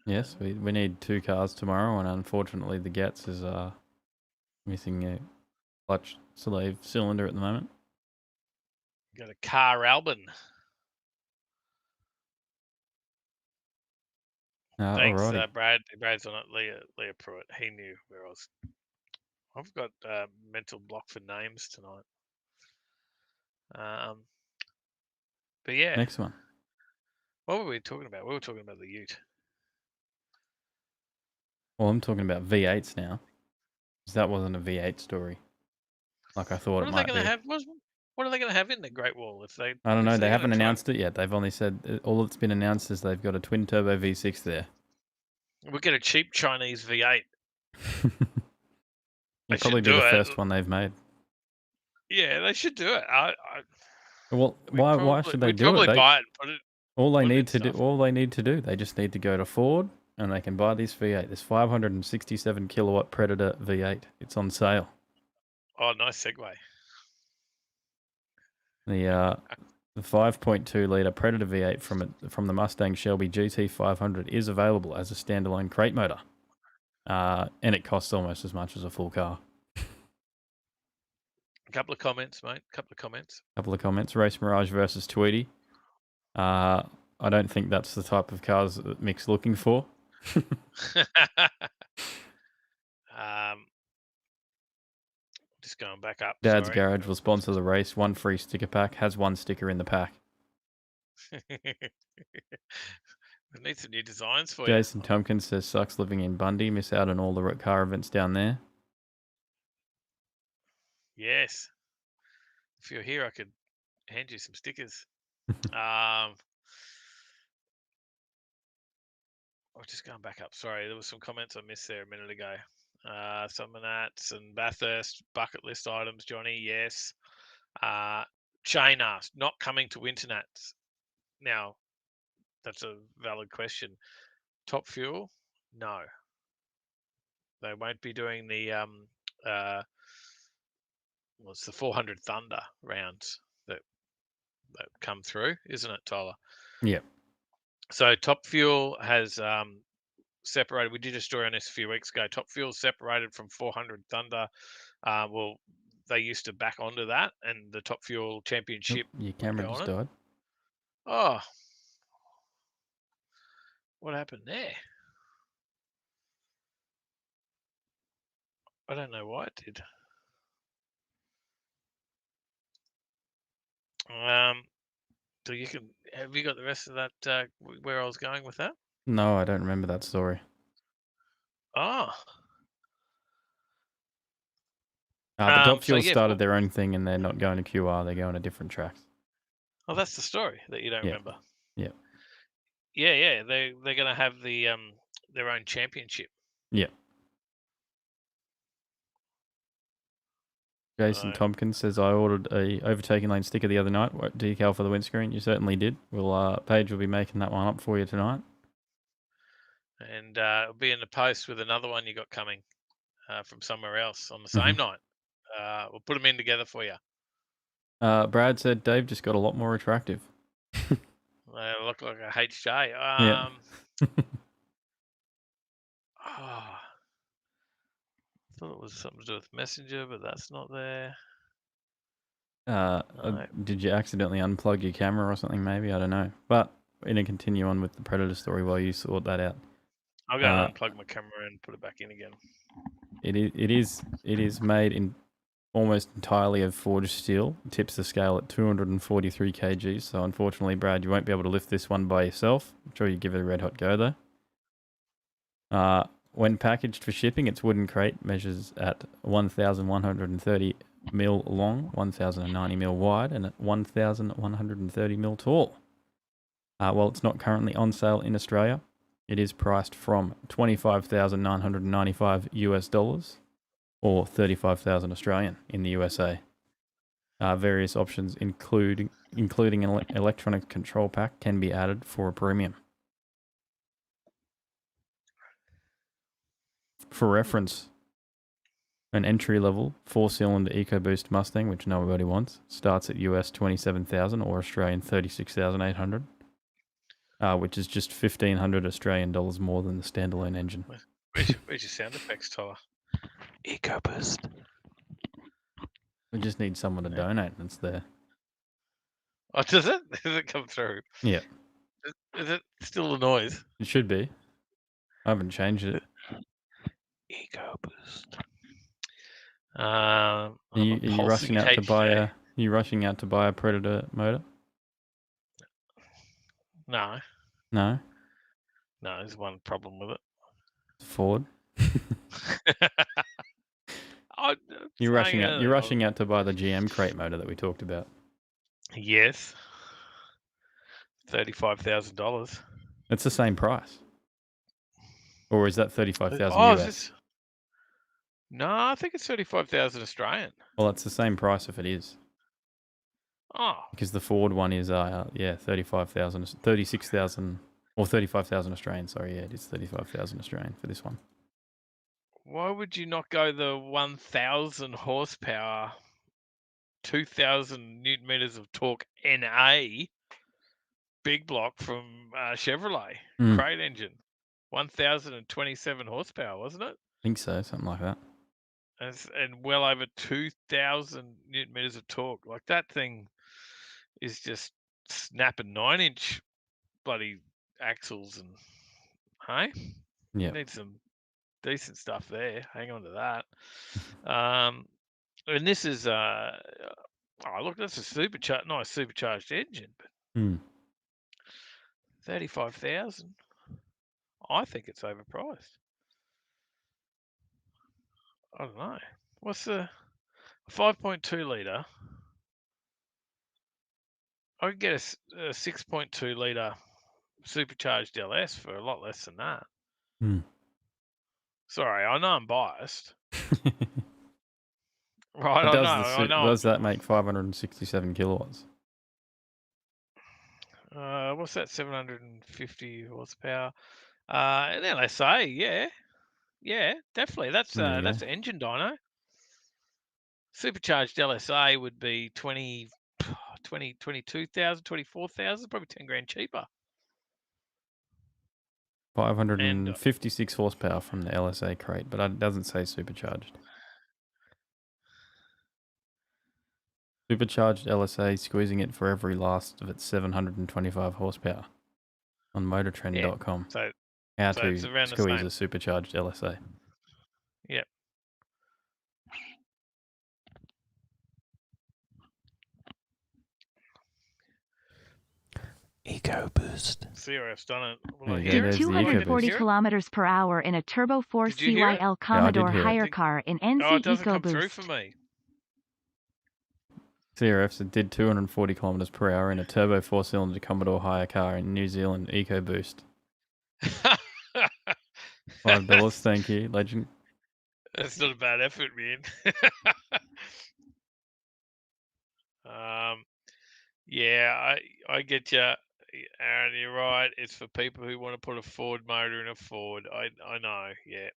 Yes, we need 2 cars tomorrow, and unfortunately the Getz is missing a clutch sleeve cylinder at the moment. Got a car Albin. Thanks, Brad. Brad's on it. Leah Pruitt. He knew where I was. I've got mental block for names tonight. But yeah. Next one. What were we talking about? We were talking about the Ute. Well, I'm talking about V8s now. Because that wasn't a V8 story. Like I thought it might be. What are they going to have in the Great Wall if they? I don't know. They haven't announced it yet. They've only said all that's been announced is they've got a twin turbo V6 there. We'll get a cheap Chinese V8. It'll probably be the first one they've made. Yeah, they should do it. Well, why should they do it? Probably buy it and put it. All they need to do, they just need to go to Ford and they can buy this V8. This 567 kilowatt Predator V8. It's on sale. Oh, nice segue. The 5.2 litre Predator V8 from the Mustang Shelby GT500 is available as a standalone crate motor, and it costs almost as much as a full car. A couple of comments, mate. Couple of comments. Race Mirage versus Tweety. I don't think that's the type of cars that Mick's looking for. Just going back up. Dad's sorry. Garage will sponsor the race. 1 free sticker pack. Has 1 sticker in the pack. We need some new designs for Jason you. Tompkins says, sucks living in Bundy. Miss out on all the car events down there. Yes. If you're here, I could hand you some stickers. I'm just going back up. Sorry, there was some comments I missed there a minute ago. Some of that and Bathurst bucket list items, Johnny. Yes. Shane asked, not coming to Winternats. Now, that's a valid question. Top Fuel? No. They won't be doing the what's the 400 Thunder rounds that come through, isn't it, Tyler? Yep. So Top Fuel has separated. We did a story on this a few weeks ago. Top Fuel separated from 400 Thunder. Well, they used to back onto that, and the Top Fuel Championship. Your camera just died. Oh, what happened there? I don't know why it did. So you can. Have you got the rest of that? Where I was going with that? No, I don't remember that story. Oh. The Top Fuel started their own thing, and they're not going to QR. They're going to different tracks. Oh, that's the story that you don't remember. Yeah. Yeah. They're going to have the their own championship. Yeah. Jason Tompkins says, I ordered a Overtaking Lane sticker the other night. What decal for the windscreen? You certainly did. Paige will be making that one up for you tonight. And it'll be in the post with another one you got coming from somewhere else on the same night. We'll put them in together for you. Brad said Dave just got a lot more attractive. They look like a HJ. Yeah. I thought it was something to do with Messenger, but that's not there. Did you accidentally unplug your camera or something? Maybe, I don't know. But we're going to continue on with the Predator story while you sort that out. I'll go and unplug my camera and put it back in again. It is made in almost entirely of forged steel. It tips the scale at 243 kgs. So unfortunately, Brad, you won't be able to lift this one by yourself. I'm sure you give it a red hot go though. When packaged for shipping, its wooden crate measures at 1,130 mil long, 1,090 mil wide, and at 1,130 mil tall. While it's not currently on sale in Australia, it is priced from $25,995 US or 35,000 Australian in the USA. Various options, including an electronic control pack, can be added for a premium. For reference, an entry-level 4-cylinder EcoBoost Mustang, which nobody wants, starts at US 27,000 or Australian 36,800, which is just 1,500 Australian dollars more than the standalone engine. Where's your sound effects, Tyler? EcoBoost. We just need someone to donate, and it's there. Oh, does it? Does it come through? Yeah. Is it still a noise? It should be. I haven't changed it. EcoBoost. Are you rushing out to buy a? Are you rushing out to buy a Predator motor? No. No. No, there's one problem with it. Ford. You're rushing out. You're rushing out to buy the GM crate motor that we talked about. Yes. $35,000. It's the same price. Or is that 35,000 US? No, I think it's 35,000 Australian. Well, it's the same price if it is. Oh. Because the Ford one is 35,000, 36,000, or 35,000 Australian. Sorry, yeah, it is 35,000 Australian for this one. Why would you not go the 1,000 horsepower 2,000 newton meters of torque NA big block from Chevrolet crate engine, 1,027 horsepower, wasn't it? I think so, something like that. And well over 2,000 newton meters of torque. Like, that thing is just snapping 9-inch bloody axles, and hey, Yeah. need some decent stuff there. Hang on to that. And this is oh, look, that's a nice supercharged engine, but 35,000. I think it's overpriced. I don't know. What's the 5.2 litre? I could get a 6.2 litre supercharged LS for a lot less than that. Sorry, I know I'm biased. Right, I know. Does that make 567 kilowatts? What's that? 750 horsepower. An LSA, yeah, definitely. That's engine dyno. Supercharged LSA would be 22,000, 24,000, probably 10 grand cheaper. 556 horsepower from the LSA crate, but it doesn't say supercharged. Supercharged LSA squeezing it for every last of its 725 horsepower on motortrend.com. So How so to it's around the squeeze same. a supercharged LSA. Yep. EcoBoost. CRF's done it. There you go, Hear there's it? the 240 EcoBoost. kilometers per hour in a Turbo 4 Did you hear it? CYL did Commodore hear it. hire car in NC Oh, it doesn't come through EcoBoost. for me. CRFs did 240 kilometers per hour in a turbo 4-cylinder Commodore hire car in New Zealand EcoBoost. $5, thank you, legend. That's not a bad effort, man. Yeah, I get you, Aaron. You're right. It's for people who want to put a Ford motor in a Ford. I know. Yeah,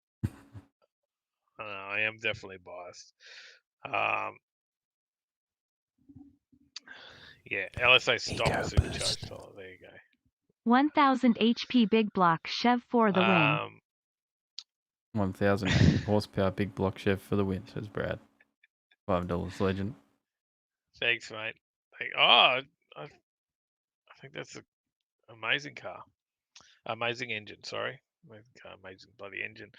I know. I am definitely biased. Yeah, LSA stock supercharged. Oh, there you go. 1000 HP big block Chev for the win. 1,000 horsepower big block Chev for the win, says Brad. $5, legend. Thanks, mate. I think that's an amazing car. Amazing engine, sorry. Amazing car, amazing bloody engine.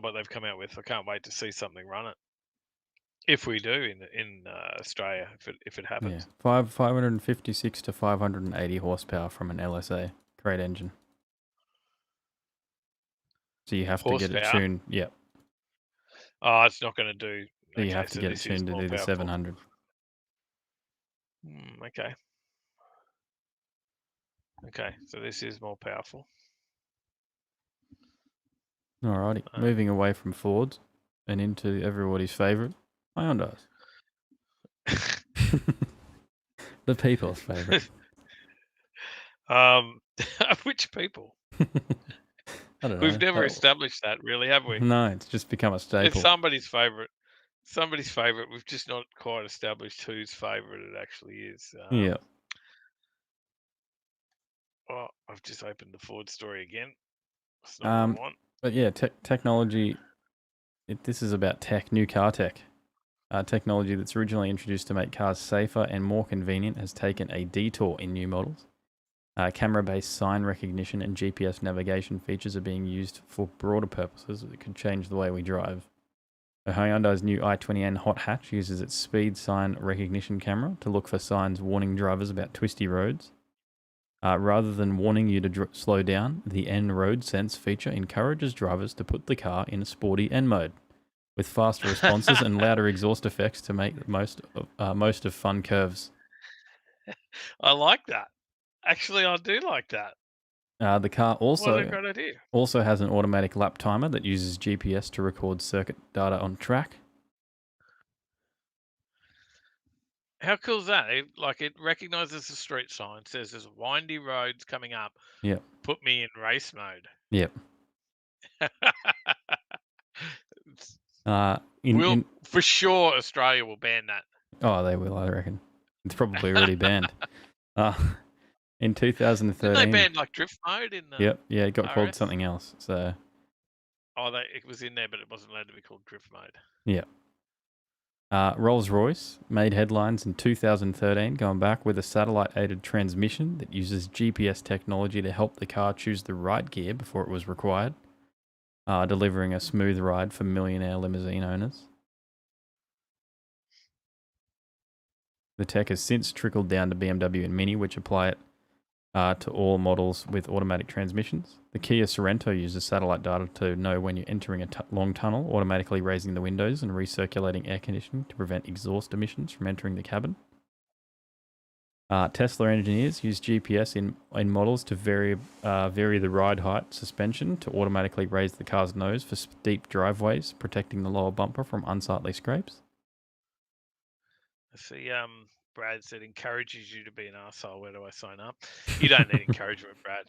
What they've come out with. I can't wait to see something run it. If we do in Australia, if it happens. Yeah, 556 to 580 horsepower from an LSA crate engine. So you have to get it tuned. Yep. Oh, it's not going to do. So you have to get it tuned to do the 700. Okay. Okay, so this is more powerful. Alrighty, moving away from Fords and into everybody's favourite, Hyundais. The people's favourite. Which people? I don't know. We've never established that, really, have we? No, it's just become a staple. It's somebody's favourite. Somebody's favourite. We've just not quite established whose favourite it actually is. Yeah. Oh, I've just opened the Ford story again. That's not what I want. But yeah, technology. This is about tech, new car tech. Technology that's originally introduced to make cars safer and more convenient has taken a detour in new models. Camera-based sign recognition and GPS navigation features are being used for broader purposes that could change the way we drive. Hyundai's new i20N hot hatch uses its speed sign recognition camera to look for signs warning drivers about twisty roads. Rather than warning you to slow down, the N Road Sense feature encourages drivers to put the car in sporty N mode, with faster responses and louder exhaust effects to make the most of fun curves. I like that. Actually, I do like that. The car also has an automatic lap timer that uses GPS to record circuit data on track. How cool is that? It recognizes the street sign, says there's windy roads coming up. Yep. Put me in race mode. Yep. For sure, Australia will ban that. Oh, they will, I reckon. It's probably already banned. In Didn't they 2013. ban like drift mode in the Yep, yeah, it got called RS? something else. So, Oh, it was in there, but it wasn't allowed to be called drift mode. yeah. Rolls-Royce made headlines in 2013, going back with a satellite-aided transmission that uses GPS technology to help the car choose the right gear before it was required, delivering a smooth ride for millionaire limousine owners. The tech has since trickled down to BMW and Mini, which apply it to all models with automatic transmissions. The Kia Sorento uses satellite data to know when you're entering a long tunnel, automatically raising the windows and recirculating air conditioning to prevent exhaust emissions from entering the cabin. Tesla engineers use GPS in models to vary the ride height suspension to automatically raise the car's nose for steep driveways, protecting the lower bumper from unsightly scrapes. I see. Brad said encourages you to be an arsehole. Where do I sign up? You don't need encouragement, Brad.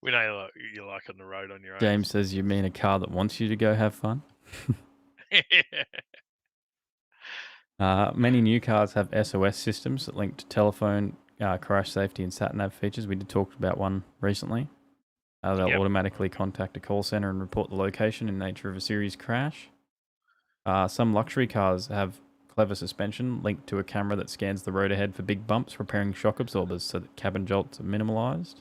We know you like on the road on your own. James says you mean a car that wants you to go have fun? Many new cars have SOS systems that link to telephone, crash safety, and sat-nav features. We did talk about one recently. They'll automatically contact a call center and report the location and nature of a serious crash. Some luxury cars have clever suspension linked to a camera that scans the road ahead for big bumps, repairing shock absorbers so that cabin jolts are minimalised.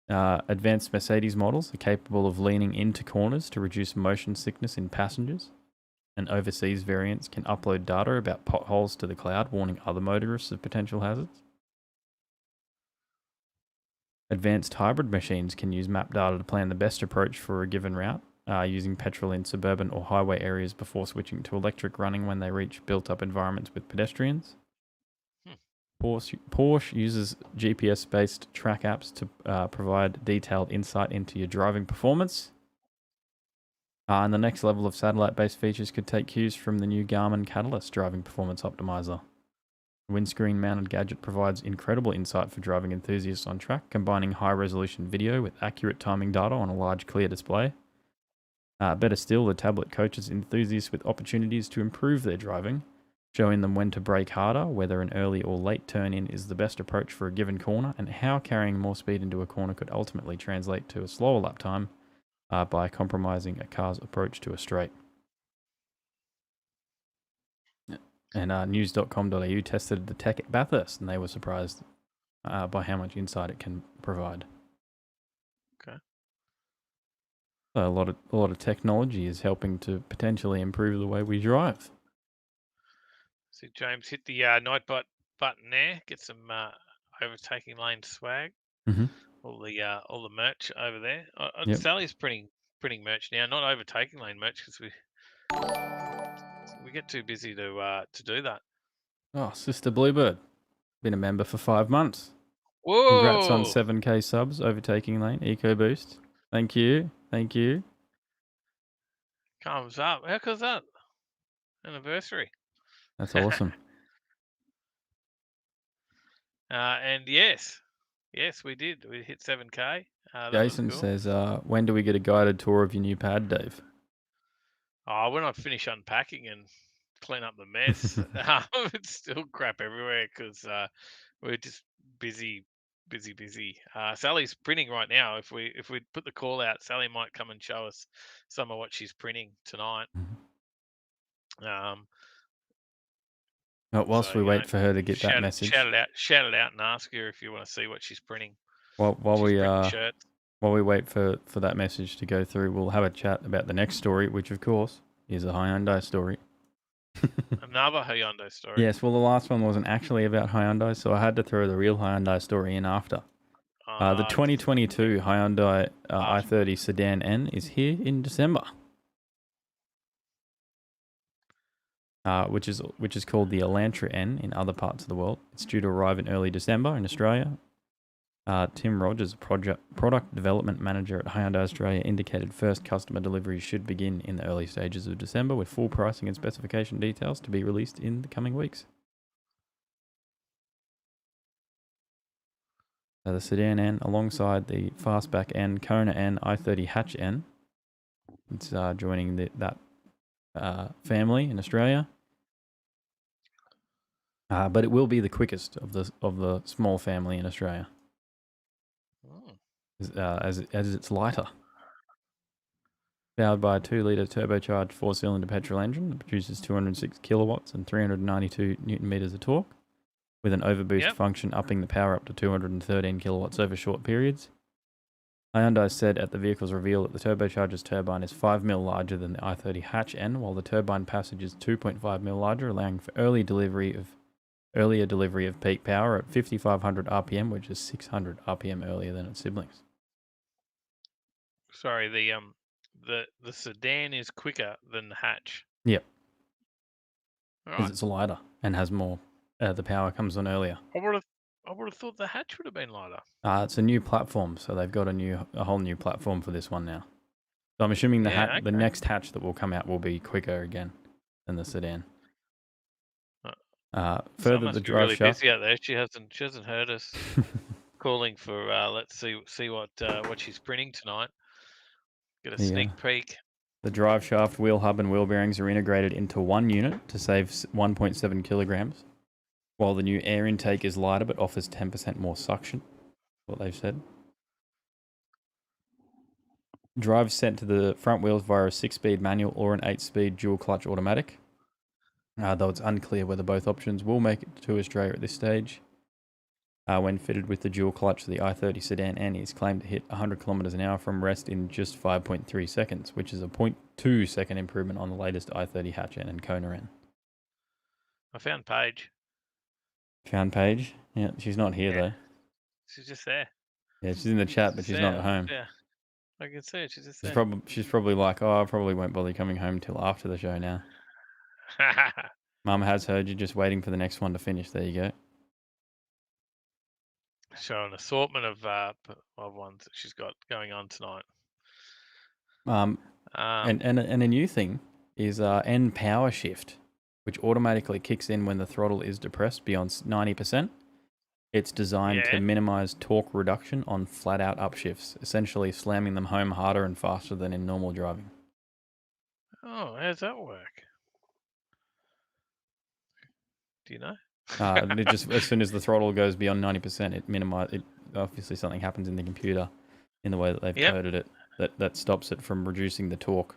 Advanced Mercedes models are capable of leaning into corners to reduce motion sickness in passengers. And overseas variants can upload data about potholes to the cloud, warning other motorists of potential hazards. Advanced hybrid machines can use map data to plan the best approach for a given route, using petrol in suburban or highway areas before switching to electric running when they reach built-up environments with pedestrians. Porsche uses GPS-based track apps to provide detailed insight into your driving performance. And the next level of satellite-based features could take cues from the new Garmin Catalyst driving performance optimizer. The windscreen-mounted gadget provides incredible insight for driving enthusiasts on track, combining high-resolution video with accurate timing data on a large, clear display. Better still, the tablet coaches enthusiasts with opportunities to improve their driving, showing them when to brake harder, whether an early or late turn-in is the best approach for a given corner, and how carrying more speed into a corner could ultimately translate to a slower lap time by compromising a car's approach to a straight. And news.com.au tested the tech at Bathurst, and they were surprised by how much insight it can provide. Okay. So a lot of technology is helping to potentially improve the way we drive. See, James hit the Nightbot button there. Get some Overtaking Lane swag. Mm-hmm. All the merch over there. Yep. Sally's printing merch now, not Overtaking Lane merch because we get too busy to do that. Oh, Sister Bluebird, been a member for 5 months. Whoa! Congrats on 7K subs, Overtaking Lane, EcoBoost. Thank you. Comes up. How goes that? Anniversary. That's awesome. And yes, we did. We hit 7K. Jason cool. says, when do we get a guided tour of your new pad, Dave? Oh, when I finish unpacking and clean up the mess, it's still crap everywhere because we're just busy. Sally's printing right now. If we put the call out, Sally might come and show us some of what she's printing tonight. Whilst we wait for her to get that message, shout it out, and ask her if you want to see what she's printing. While shirts. While we wait for that message to go through, we'll have a chat about the next story, which of course is a Hyundai story. Another Hyundai story. Yes, well, the last one wasn't actually about Hyundai, so I had to throw the real Hyundai story in after. The 2022 Hyundai i30 Sedan N is here in December, which is called the Elantra N in other parts of the world. It's due to arrive in early December in Australia. Tim Rogers, product development manager at Hyundai Australia, indicated first customer deliveries should begin in the early stages of December, with full pricing and specification details to be released in the coming weeks. So the Sedan N alongside the Fastback N, Kona N, i30 Hatch N. It's joining that family in Australia. But it will be the quickest of the small family in Australia, as it's lighter. Powered by a 2-litre turbocharged 4-cylinder petrol engine that produces 206 kilowatts and 392 newton meters of torque, with an overboost function upping the power up to 213 kilowatts over short periods. Hyundai said at the vehicle's reveal that the turbocharger's turbine is 5 mil larger than the i30 hatch N, while the turbine passage is 2.5 mil larger, allowing for earlier delivery of peak power at 5,500 RPM, which is 600 RPM earlier than its siblings. Sorry, the sedan is quicker than the hatch. Yep. Right. Because it's lighter and has more. The power comes on earlier. I would have thought the hatch would have been lighter. It's a new platform, so they've got a whole new platform for this one now. So I'm assuming the next hatch that will come out will be quicker again than the sedan. Further, the drive really shaft. Busy out there. She hasn't heard us calling for. Let's see what she's printing tonight. Get a sneak peek. The drive shaft, wheel hub, and wheel bearings are integrated into one unit to save 1.7 kilograms, while the new air intake is lighter but offers 10% more suction. What they've said. Drive sent to the front wheels via a 6-speed manual or an 8-speed dual clutch automatic. Though it's unclear whether both options will make it to Australia at this stage. When fitted with the dual clutch, the i30 sedan N is claimed to hit 100 kilometers an hour from rest in just 5.3 seconds, which is a 0.2 second improvement on the latest i30 hatch N and Kona N. I found Paige. Found Paige? Yeah, she's not here though. She's just there. Yeah, she's in the chat, but she's not at home. Yeah, I can see it. She's just there. She's probably like, I probably won't bother coming home till after the show now. Mum has heard you, just waiting for the next one to finish. There you go. So an assortment of ones that she's got going on tonight. And a new thing is N power shift, which automatically kicks in when the throttle is depressed beyond 90%. It's designed to minimize torque reduction on flat-out upshifts, essentially slamming them home harder and faster than in normal driving. Oh, how does that work? Do you know? It just, as soon as the throttle goes beyond 90%, it minimizes. Obviously, something happens in the computer in the way that they've coded it that stops it from reducing the torque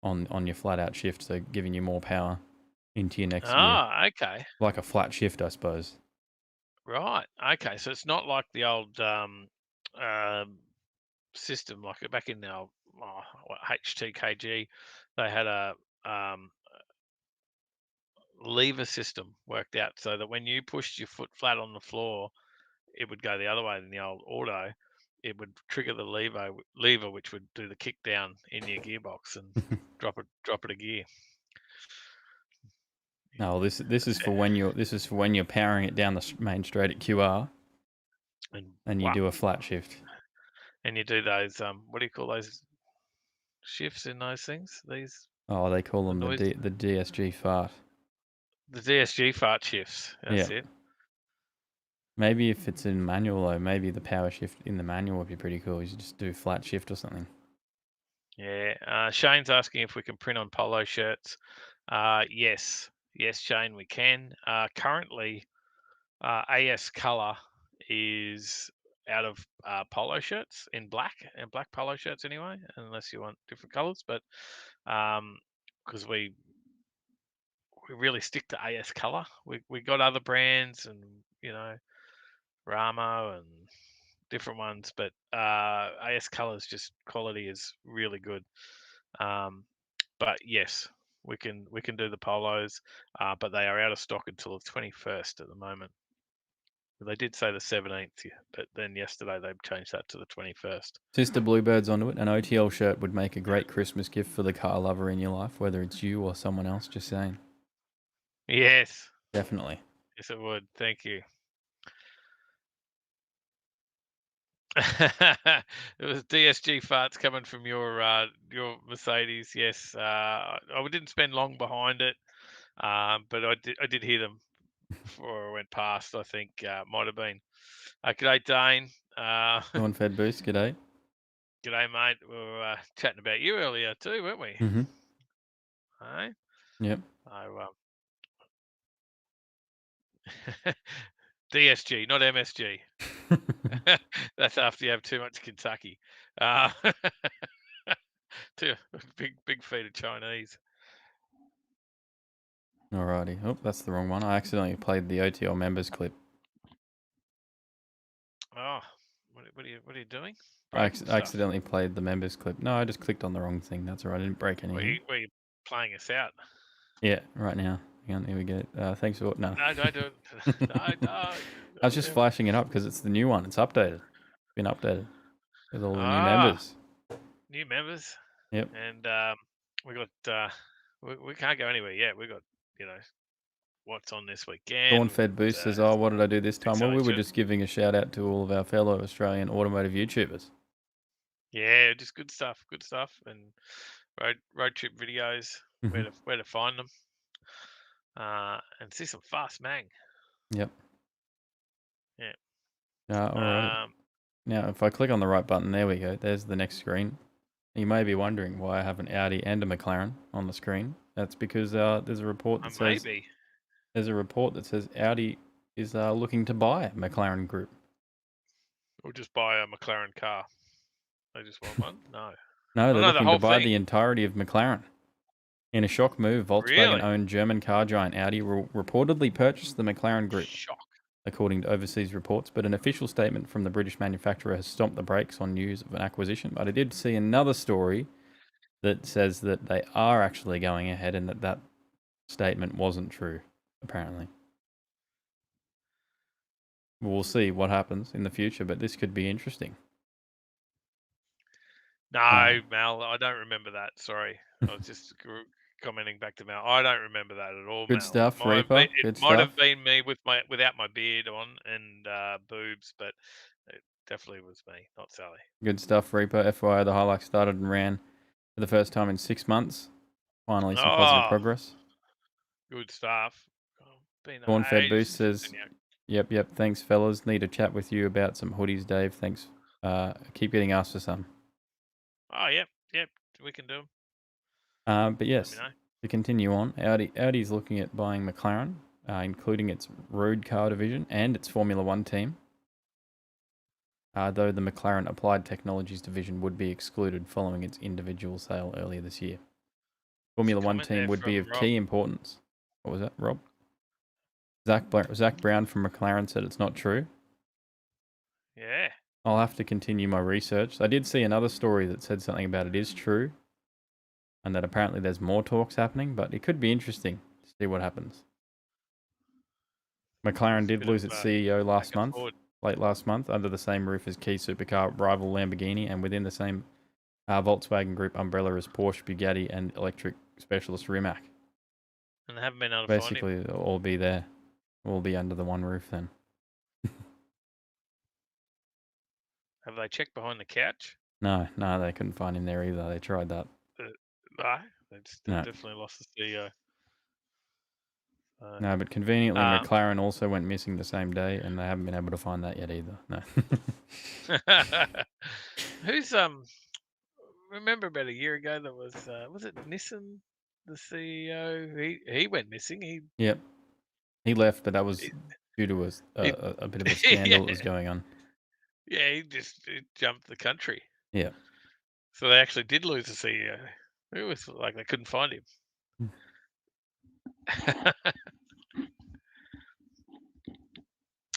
on your flat-out shift, so giving you more power into your next gear. Ah, okay. Like a flat shift, I suppose. Right. Okay. So it's not like the old system, like back in our HTKG, they had a lever system worked out so that when you pushed your foot flat on the floor, it would go the other way than the old auto. It would trigger the lever, which would do the kick down in your gearbox and drop it a gear. No, this is for when you're powering it down the main straight at QR, and you do a flat shift. And you do those what do you call those shifts in those things? These they call them the DSG fart. The DSG fart shifts. That's it. Maybe if it's in manual though, maybe the power shift in the manual would be pretty cool. You should just do flat shift or something. Yeah. Shane's asking if we can print on Polo shirts. Yes, Shane, we can. Currently, AS Color is out of Polo shirts in black, and black Polo shirts anyway, unless you want different colors. But because we really stick to AS Color, we got other brands and Ramo and different ones, but AS Color's just quality is really good. But yes, we can do the polos, but they are out of stock until the 21st at the moment. They did say the 17th, but then yesterday they changed that to the 21st. Sister Bluebird's onto it. An OTL shirt would make a great Christmas gift for the car lover in your life, whether it's you or someone else, just saying. Yes. Definitely. Yes, it would. Thank you. It was DSG farts coming from your Mercedes. Yes, I didn't spend long behind it, but I did hear them before I went past. I think might have been. G'day, Dane. Sean Fed Boost. G'day. G'day, mate. We were chatting about you earlier too, weren't we? Mm-hmm. Hey? Yep. So, DSG, not MSG. That's after you have too much Kentucky. Too big feet of Chinese. Alrighty. Oh, that's the wrong one. I accidentally played the OTL members clip. Oh, what are you doing? I Breaking stuff? accidentally played the members clip. No, I just clicked on the wrong thing. That's alright. I didn't break anything. Were you playing us out? Yeah, right now. Hang on, here we go. Thanks for no. No, don't do it. No. I was just flashing it up because it's the new one. It's updated. Been updated with all the new members. New members. Yep. And we got we can't go anywhere yet. We got what's on this weekend. Dawn Fed Boost says, "Oh, what did I do this time?" Well, we were just giving a shout out to all of our fellow Australian automotive YouTubers. Yeah, just good stuff, and road trip videos, where to find them, and see some fast mang. Yep. Yeah. All right. Now, if I click on the right button, there we go. There's the next screen. You may be wondering why I have an Audi and a McLaren on the screen. That's because there's a report that says there's a report that says Audi is looking to buy McLaren Group. Or just buy a McLaren car. They just want one? No. No, they're looking to buy the entirety of McLaren. In a shock move, Volkswagen-owned German car giant Audi will reportedly purchase the McLaren Group, according to overseas reports. But an official statement from the British manufacturer has stomped the brakes on news of an acquisition. But I did see another story that says that they are actually going ahead and that statement wasn't true, apparently. We'll see what happens in the future, but this could be interesting. No, Mal, I don't remember that. Sorry. I was just commenting back to Mal. I don't remember that at all, Good Mal. stuff, Reaper. It might have been me without my beard on and boobs, but it definitely was me, not Sally. Good stuff, Reaper. FYI, the Hilux started and ran for the first time in 6 months. Finally, some positive progress. Good stuff. Dawn Fed Boost says, Yep. Thanks, fellas. Need to chat with you about some hoodies, Dave. Thanks. Keep getting asked for some. Oh, yep. We can do them. But yes, to continue on, Audi's looking at buying McLaren, including its road car division and its Formula One team. Though the McLaren Applied Technologies division would be excluded following its individual sale earlier this year. Formula One team would be of key importance. What was that, Rob? Zach Brown from McLaren said it's not true. Yeah. I'll have to continue my research. I did see another story that said something about it is true, and that apparently there's more talks happening, but it could be interesting to see what happens. McLaren did lose its CEO late last month, under the same roof as key supercar rival Lamborghini, and within the same Volkswagen Group umbrella as Porsche, Bugatti, and electric specialist Rimac. And they haven't been able to find him. Basically, they'll all be there. We'll be under the one roof then. Have they checked behind the couch? No, they couldn't find him there either. They tried that. No, they definitely lost the CEO. No, but conveniently, McLaren also went missing the same day, and they haven't been able to find that yet either. No. Who's remember about a year ago that was it Nissan, the CEO? He went missing. Yep. He left, but that was due to a bit of a scandal that was going on. Yeah, he jumped the country. Yeah. So they actually did lose the CEO. It was like they couldn't find him.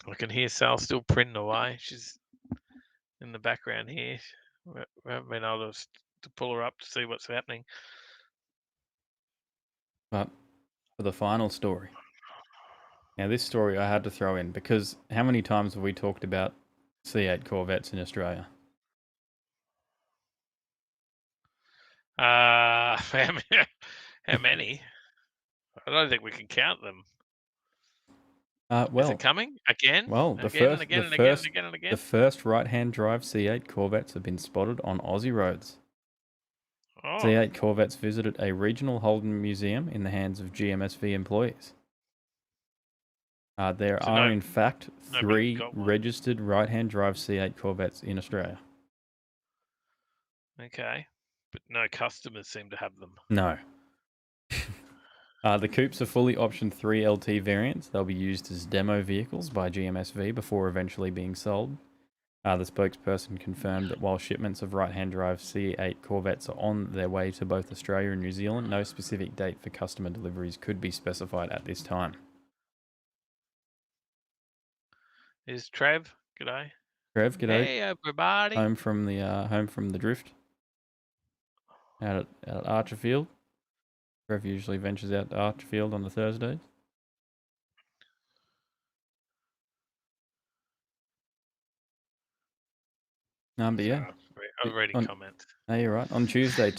I can hear Sal still printing away. She's in the background here. We haven't been able to pull her up to see what's happening. But for the final story. Now, this story I had to throw in because how many times have we talked about C8 Corvettes in Australia? How many? I don't think we can count them. Is it coming again? Well, the first right-hand drive C8 Corvettes have been spotted on Aussie roads. Oh. C8 Corvettes visited a regional Holden museum in the hands of GMSV employees. There are, in fact, 3 registered right-hand drive C8 Corvettes in Australia. Okay. But no customers seem to have them. No. The coupes are fully optioned 3LT variants. They'll be used as demo vehicles by GMSV before eventually being sold. The spokesperson confirmed that while shipments of right-hand drive C8 Corvettes are on their way to both Australia and New Zealand, no specific date for customer deliveries could be specified at this time. Is Trev? G'day. Trev, g'day. Hey, everybody. Home from the drift. Out at Archerfield. Trev usually ventures out to Archerfield on the Thursdays. But yeah. I'm reading comments. No, you're right. On Tuesday,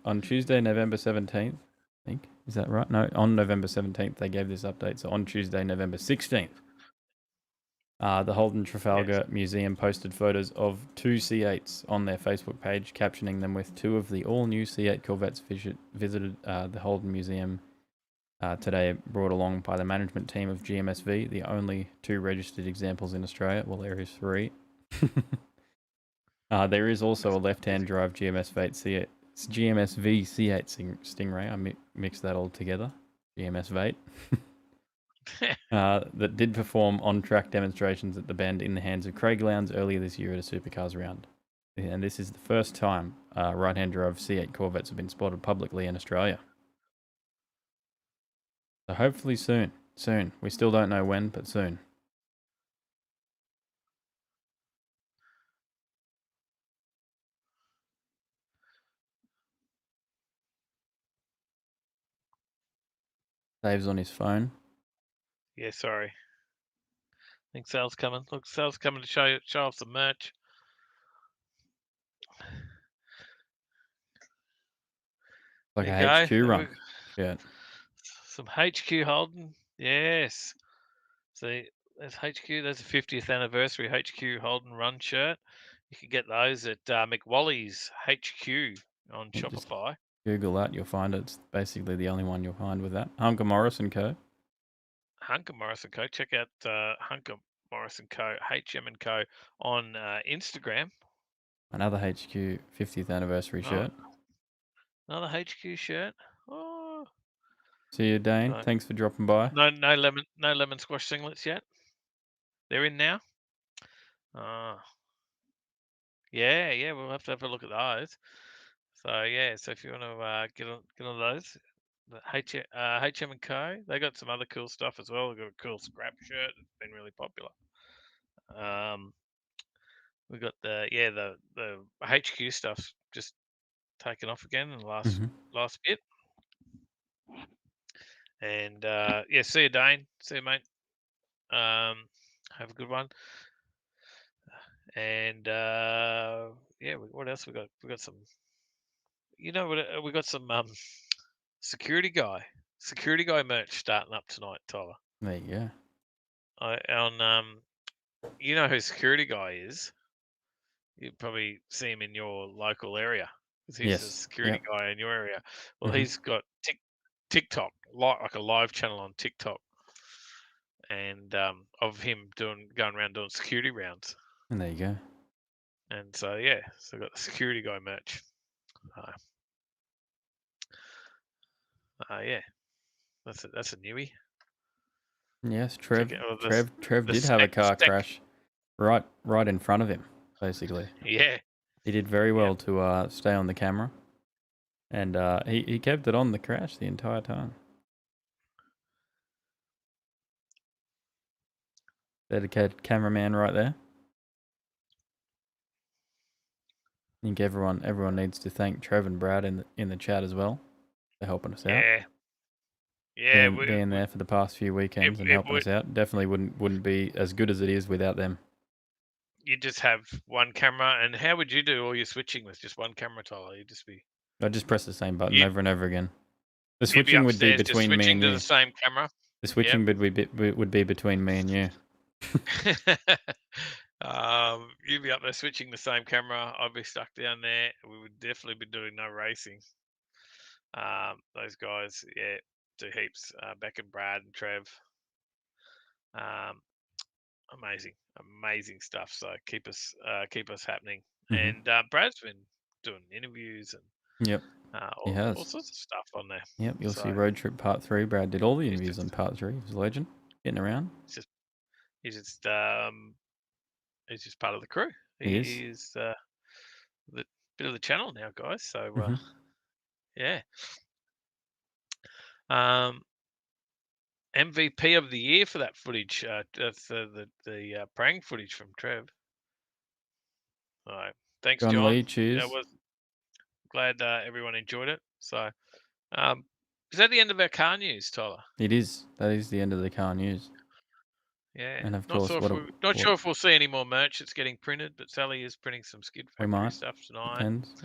on Tuesday, November 17th, I think. Is that right? No, on November 17th, they gave this update. So on Tuesday, November 16th, the Holden Trafalgar Museum posted photos of 2 C8s on their Facebook page, captioning them with 2 of the all-new C8 Corvettes visited the Holden Museum today, brought along by the management team of GMSV, the only 2 registered examples in Australia. Well, there is 3. There is also a left-hand drive GMSV C8 Stingray. I mixed that all together. GMSV. That did perform on-track demonstrations at the Bend in the hands of Craig Lowndes earlier this year at a Supercars round. And this is the first time right-hand drive C8 Corvettes have been spotted publicly in Australia. So hopefully soon. Soon. We still don't know when, but soon. Dave's on his phone. Yeah, sorry. I think Sal's coming. Look, Sal's coming to show off some merch. Like there a you HQ go. run. Yeah. Some HQ Holden. Yes. See, there's HQ. There's a 50th anniversary HQ Holden run shirt. You can get those at McWally's HQ on Shopify. Google that, you'll find it. It's basically the only one you'll find with that. Hunker Morris & Co. Hunker Morris & Co. Check out Hunker Morris & Co. HM & Co. on Instagram. Another HQ 50th anniversary shirt. Another HQ shirt. Oh. See you, Dane. No. Thanks for dropping by. No lemon squash singlets yet. They're in now. Yeah, we'll have to have a look at those. So yeah, so if you want to get on those, the HM & Co. They got some other cool stuff as well. They got a cool scrap shirt that's been really popular. We got the HQ stuff just taken off again in the last bit. And yeah, see you, Dane. See you, mate. Have a good one. And yeah, what else we got? We got some. You know what? We got some security guy merch starting up tonight, Tyler. There you go. You know who security guy is? You probably see him in your local area because he's a security guy in your area. Well, he's got TikTok, like a live channel on TikTok, and of him going around doing security rounds. And there you go. And so yeah, so I got the security guy merch. Yeah, that's a newie. Yes, Trev did have a car crash right in front of him, basically. Yeah. He did very well to stay on the camera, and he kept it on the crash the entire time. Dedicated cameraman right there. I think everyone needs to thank Trev and Brad in the chat as well for helping us out. Yeah, being there for the past few weekends and helping us out. Definitely wouldn't be as good as it is without them. You just have one camera, and how would you do all your switching with just one camera, Tyler? I'd just press the same button over and over again. The switching would be between me and you. the same camera. The switching would be between me and you. You'd be up there switching the same camera. I'd be stuck down there. We would definitely be doing no racing. Those guys, do heaps. Beck and Brad and Trev. Amazing stuff. So keep us happening. And Brad's been doing interviews and He all has. sorts of stuff on there. Yep, you'll see So Road Trip Part 3. Brad did all the he's interviews on just Part 3. He was a legend. Getting around. he's just he's just part of the crew. He is. He's the bit of the channel now, guys. So Mhm. yeah. MVP of the year for that footage. That's the praying footage from Trev. All right. Thanks, John John. Lee, That cheers. was glad everyone enjoyed it. So, is that the end of our car news, Tyler? It is. That is the end of the car news. Yeah. And of Not course, sure if we'll see any more merch that's getting printed, but Sally is printing some Skid we Factory might. stuff tonight. Depends.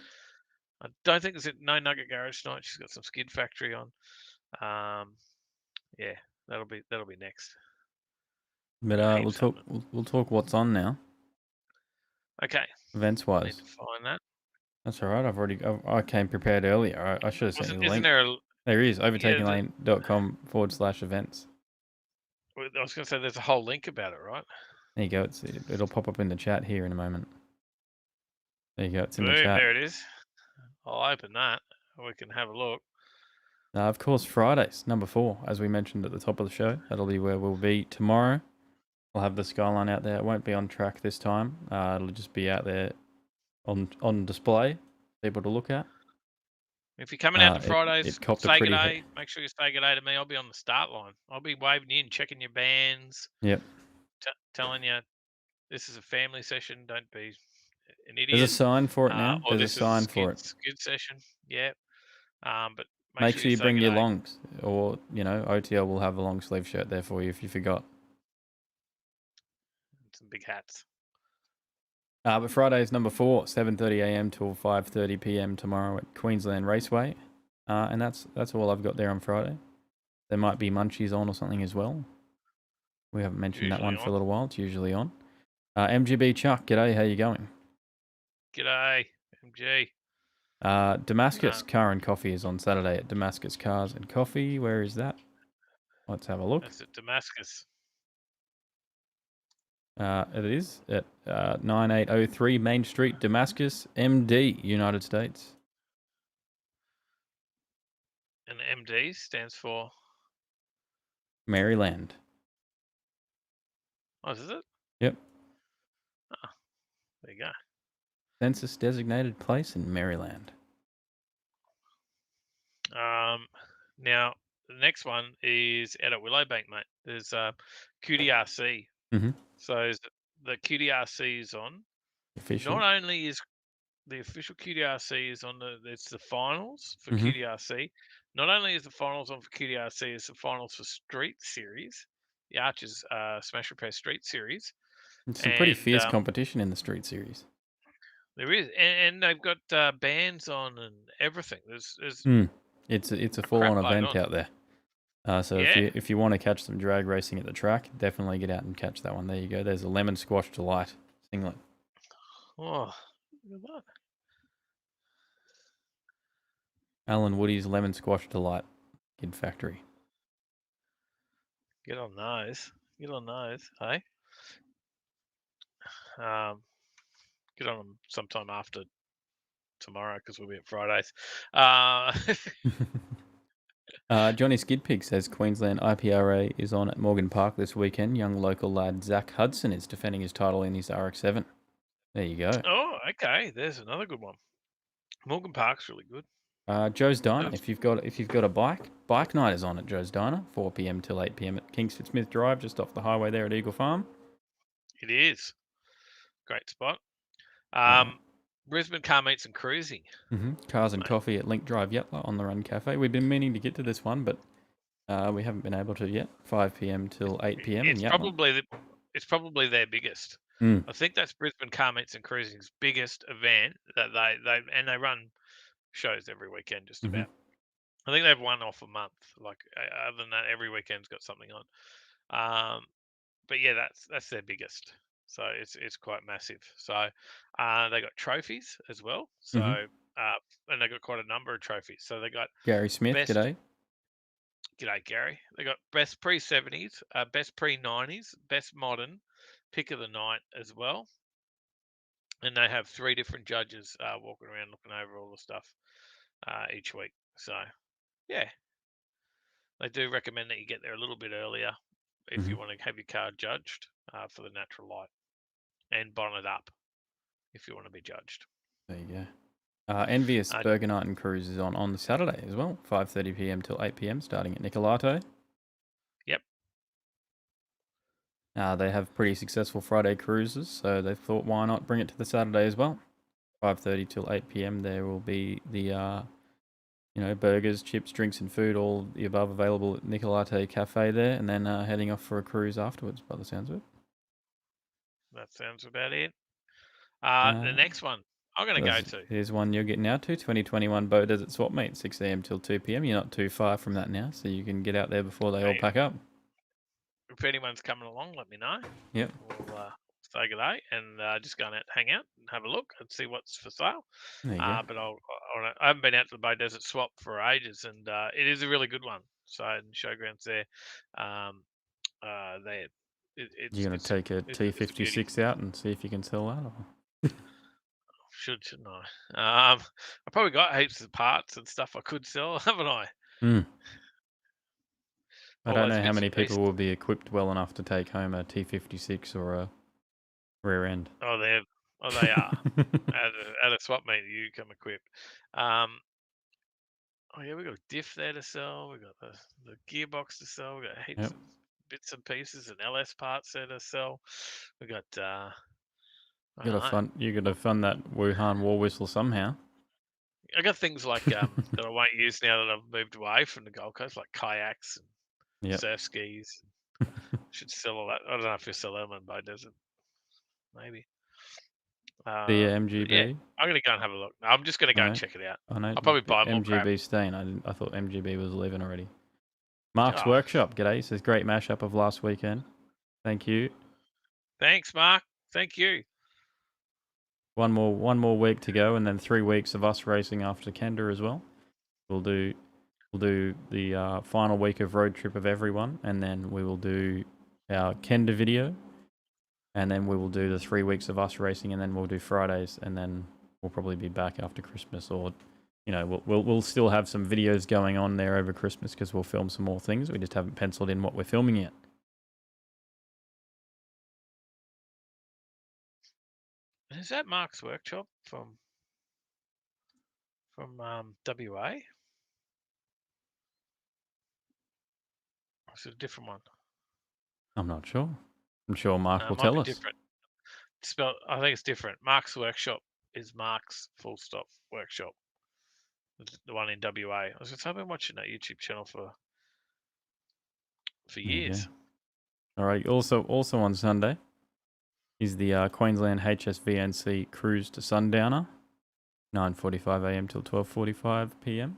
I don't think there's no Nugget Garage tonight. She's got some Skid Factory on. Yeah, that'll be next. But we'll talk what's on now. Okay. Events I wise. need to find that. That's all right. I came prepared earlier. I should have sent you the link. There is overtakinglane.com/events. I was going to say there's a whole link about it, right? There you go. It'll pop up in the chat here in a moment. There you go. It's in the Boom, chat. there it is. I'll open that. We can have a look. Of course, Fridays, number 4, as we mentioned at the top of the show. That'll be where we'll be tomorrow. We'll have the Skyline out there. It won't be on track this time. It'll just be out there on display, people to look at. If you're coming out to Fridays, say good day. hit. Make sure you say good day to me. I'll be on the start line. I'll be waving in, checking your bands. Yep. Telling you this is a family session. Don't be an idiot. There's a sign for it now. There's a sign for it. Good session. Yeah. But make sure you bring your longs, or OTL will have a long sleeve shirt there for you if you forgot. Some big hats. But Friday is number 4, 7:30 a.m. till 5:30 p.m. tomorrow at Queensland Raceway, and that's all I've got there on Friday. There might be munchies on or something as well. We haven't mentioned that one for a little while. It's usually on. MGB Chuck, g'day. How you going? G'day, MG. Damascus Car and Coffee is on Saturday at Damascus Cars and Coffee. Where is that? Let's have a look. That's at Damascus. It is at 9803 Main Street, Damascus, MD, United States. And MD stands for? Maryland. Oh, is it? Yep. Oh, there you go. Census designated place in Maryland. Now, the next one is out at Willowbank, mate. There's QDRC. Mm-hmm. So the QDRC is on. Official. Not only is the official QDRC is on it's the finals for QDRC. Not only is the finals on for QDRC, it's the finals for Street Series, the Archers Smash Repair Street Series. It's some pretty fierce competition in the Street Series. There is, and they've got bands on and everything. There's It's a full-on event out there. So yeah. if you want to catch some drag racing at the track, definitely get out and catch that one. There you go. There's a Lemon Squash Delight singlet. Oh, look at that. Alan Woody's Lemon Squash Delight Kid Factory. Get on those. Hey? Get on them sometime after tomorrow because we'll be at Fridays. Johnny Skidpig says Queensland IPRA is on at Morgan Park this weekend. Young local lad Zach Hudson is defending his title in his RX-7. There you go. Oh, okay. There's another good one. Morgan Park's really good. Joe's Diner. If you've got a bike night is on at Joe's Diner, 4 p.m. till 8 p.m. at Kingsford Smith Drive, just off the highway there at Eagle Farm. It is. Great spot. Brisbane Car Meets and Cruising. Cars and Coffee at Link Drive Yetla on the Run Cafe. We've been meaning to get to this one, but we haven't been able to yet. 5 p.m. till 8 p.m. It's probably their biggest. I think that's Brisbane Car Meets and Cruising's biggest event that they run shows every weekend just about. I think they've one off a month. Like other than that, every weekend's got something on. But yeah, that's their biggest. So it's quite massive. So they got trophies as well. So and they got quite a number of trophies. So they got Gary Smith. G'day. G'day, Gary. They got best pre-70s, best pre-90s, best modern, pick of the night as well. And they have 3 different judges walking around looking over all the stuff. each week. So, yeah, they do recommend that you get there a little bit earlier if you want to have your car judged for the natural light, and bonnet up if you want to be judged. There you go. Envious Uh, Burger Night and Cruise is on the Saturday as well, 5:30 p.m. till 8 p.m. starting at Nicolato. Yep. They have pretty successful Friday cruises, so they thought why not bring it to the Saturday as well. 5:30 till 8 p.m. There will be the burgers, chips, drinks, and food, all the above available at Nicolate Cafe there, and then heading off for a cruise afterwards, by the sounds of it. That sounds about it. The next one I'm going to go to. Here's one you're getting out to, 2021 Bow Desert Swap Meet, 6 a.m. till 2 p.m. You're not too far from that now, so you can get out there before they all pack up. If anyone's coming along, let me know. Yep. We'll say good day and just go out, hang out and have a look and see what's for sale. There you go. But I haven't been out to the Bow Desert Swap for ages, and it is a really good one. So in showgrounds there, You're going to take a T56 out and see if you can sell that? Or? Shouldn't I? I probably got heaps of parts and stuff I could sell, haven't I? I don't know how many people will be equipped well enough to take home a T56 or a rear end. Oh, they are. at a swap meet, you come equipped. Oh yeah, we got a diff there to sell. We got the gearbox to sell. We got heaps of bits and pieces and LS parts there to sell. We got. You gotta fund that Wuhan war whistle somehow. I got things like that I won't use now that I've moved away from the Gold Coast, like kayaks and surf skis. Should sell all that. I don't know if you sell them in Bow Desert. Maybe. The MGB. Yeah, I'm gonna go and have a look. I'm just gonna go and check it out. I know. I'll probably buy more crap. MGB staying. I thought MGB was leaving already. Mark's Workshop. G'day. Says great mashup of last weekend. Thank you. Thanks, Mark. Thank you. One more week to go, and then 3 weeks of us racing after Kenda as well. We'll do the final week of road trip of everyone, and then we will do our Kenda video, and then we will do the 3 weeks of us racing, and then we'll do Fridays, and then we'll probably be back after Christmas, or we'll still have some videos going on there over Christmas because we'll film some more things. We just haven't penciled in what we're filming yet. Is that Mark's Workshop from WA? Or is it a different one? I'm not sure. I'm sure Mark will tell us. Different. I think it's different. Mark's Workshop is Mark's full stop workshop. The one in WA. I've been watching that YouTube channel for years. All right. Also on Sunday is the Queensland HSVNC Cruise to Sundowner, 9:45 a.m. till 12:45 p.m.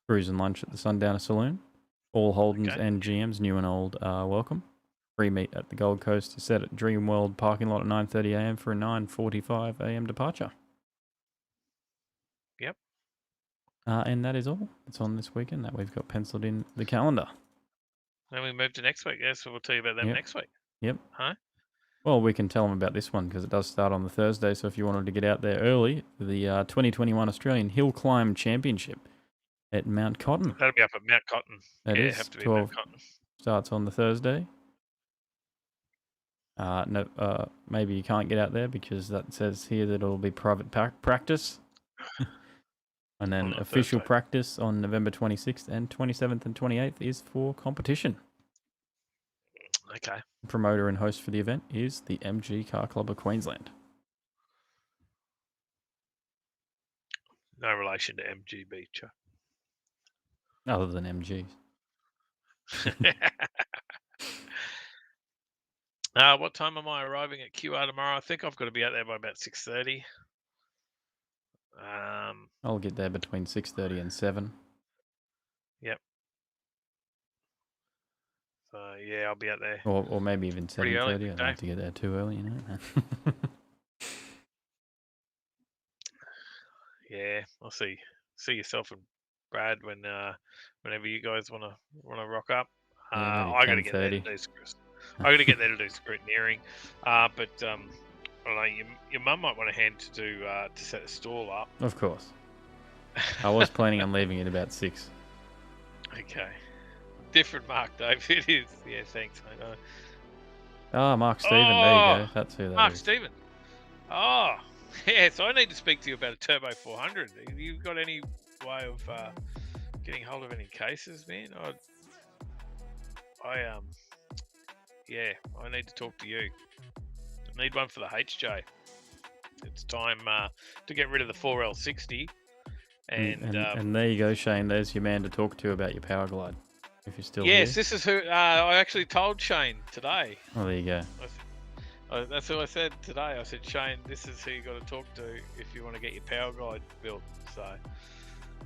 Cruise and lunch at the Sundowner Saloon. All Holdens and GMs, new and old, are welcome. Free meet at the Gold Coast is set at Dreamworld parking lot at 9:30 a.m. for a 9:45 a.m. departure. Yep. And that is all. It's on this weekend that we've got penciled in the calendar. Then we move to next week. Yeah, so we'll tell you about them next week. Yep. Huh? Well, we can tell them about this one because it does start on the Thursday. So if you wanted to get out there early, the 2021 Australian Hill Climb Championship at Mount Cotton. That'll be up at Mount Cotton. That is have to be 12. Mount Cotton. Starts on the Thursday. Maybe you can't get out there because that says here that it'll be private practice. And then official practice on November 26th and 27th and 28th is for competition. Okay. Promoter and host for the event is the MG Car Club of Queensland. No relation to MGB, Chuck. Other than MGs. What time am I arriving at QR tomorrow? I think I've got to be out there by about 6:30. I'll get there between 6:30 and 7. Yep. So I'll be out there. Or maybe even 7:30. I don't have to get there too early, Yeah, I'll see yourself and Brad whenever you guys want to rock up. I got to get there to do scrutineering. But I don't know, your mum might want a hand to set a stall up. Of course. I was planning on leaving at about 6. Okay. Different Mark, Dave. It is. Yeah, thanks, mate. Oh, Mark Stephen. There you go. That's who that Mark is. Stephen. Oh, yeah. So I need to speak to you about a Turbo 400. Have you got any way of getting hold of any cases, man? Yeah, I need to talk to you. I need one for the HJ. It's time to get rid of the 4L60. And there you go, Shane. There's your man to talk to about your Power Glide. If you're still yes, here. this is who I actually told Shane today. Oh, there you go. That's who I said today. I said, Shane, this is who you got to talk to if you want to get your Power Glide built. So,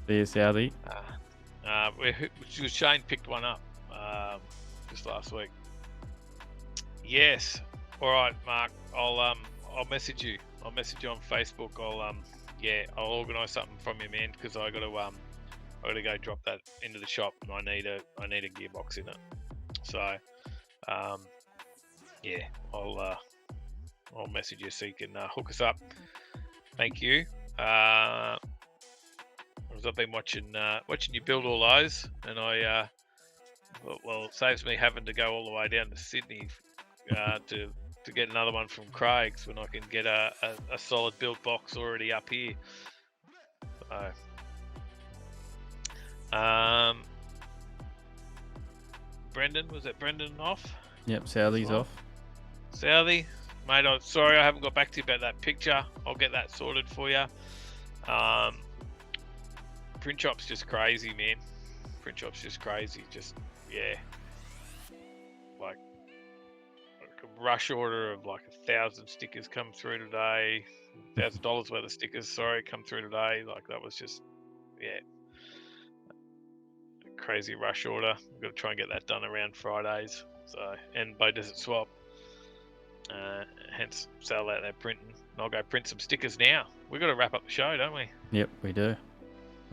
See you, Saudi. Shane picked one up just last week. Yes. All right, Mark. I'll message you. I'll message you on Facebook. I'll organise something from you, man, because I got to go drop that into the shop, and I need a gearbox in it. So, I'll message you so you can hook us up. Thank you. I've been watching you build all those, and it saves me having to go all the way down to Sydney to get another one from Craig's when I can get a solid built box already up here. So, Brendan, was it Brendan off? Yep, Saudi's off. Southie, mate, I'm sorry I haven't got back to you about that picture. I'll get that sorted for you. Print shop's just crazy, man. Print shop's just crazy. Just, yeah. Like a rush order of like 1,000 stickers come through today. $1,000 worth of stickers, come through today. Like that was just, yeah. A crazy rush order. I've got to try and get that done around Fridays. So, and by Desert Swap. Hence, sell out there printing. And I'll go print some stickers now. We've got to wrap up the show, don't we? Yep, we do.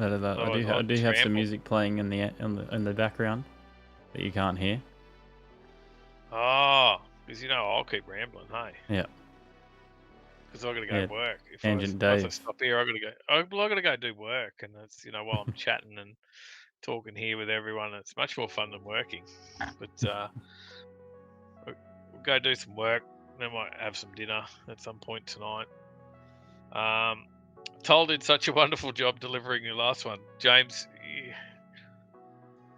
I do have some music playing in the background that you can't hear. Oh, because I'll keep rambling, hey? Yeah. Because I've got to go to work. If I stop here, I've got to go do work, and that's while I'm chatting and talking here with everyone, it's much more fun than working. But we'll go do some work. Then might have some dinner at some point tonight. Toll did such a wonderful job delivering your last one, James.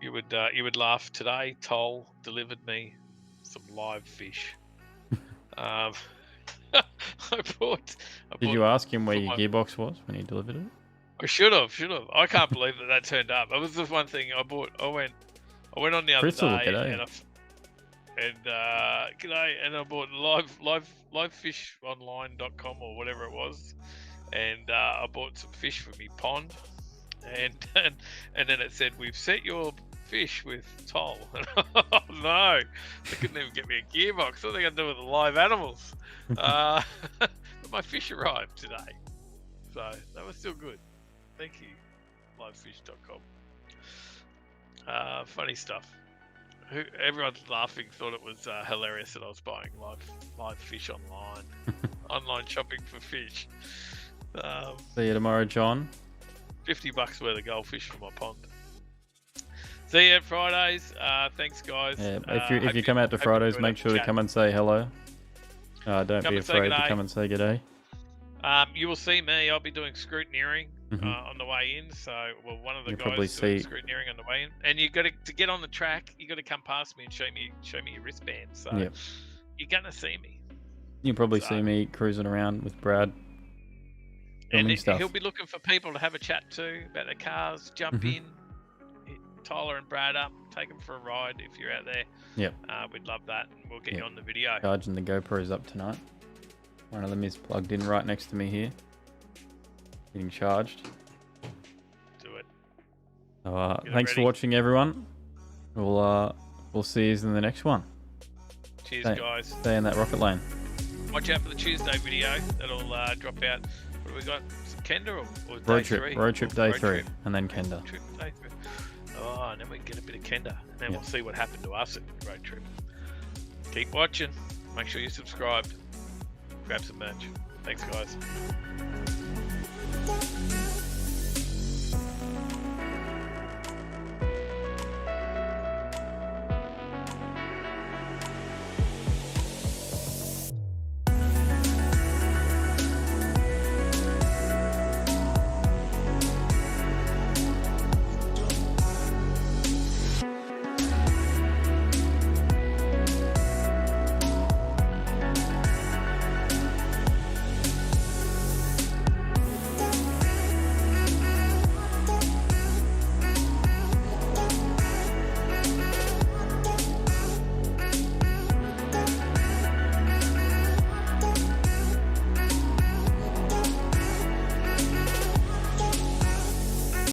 You would laugh today. Toll delivered me some live fish. I bought. Did you ask him where your gearbox was when he delivered it? I should have. I can't believe that turned up. That was the one thing I bought. I went on the other Crystal, day g'day. G'day, and I bought livefishonline.com or whatever it was, and I bought some fish for me pond, and then it said, we've set your fish with Toll. Oh no, they couldn't even get me a gearbox. What are they going to do with the live animals? But my fish arrived today, so that was still good. Thank you, livefish.com. Funny stuff. Everyone's laughing, thought it was hilarious that I was buying live fish online. Online shopping for fish. See you tomorrow, John. $50 worth of goldfish for my pond. See you at Fridays. Thanks, guys. Yeah, if you come out to Fridays, make sure to come and say hello. Don't be afraid to come and say g'day. You will see me. I'll be doing scrutineering on the way in. So, one of the guys doing scrutineering on the way in. And you got to get on the track. You got to come past me and show me your wristband. So you're gonna see me. You'll probably see me cruising around with Brad. And he'll be looking for people to have a chat to about their cars. Jump in, hit Tyler and Brad up, take them for a ride if you're out there. Yep. We'd love that. And we'll get you on the video. Charging the GoPros up tonight. One of them is plugged in right next to me here. Getting charged. Do it. Thanks for watching, everyone. We'll see you in the next one. Cheers, guys. Stay in that rocket lane. Watch out for the Tuesday video. That'll drop out. What have we got? Kenda or Road day 3? Road trip day 3, and then Kenda. Road trip day 3. Oh, and then we can get a bit of Kenda. And then we'll see what happened to us at the road trip. Keep watching. Make sure you're subscribed. Grab some merch. Thanks, guys.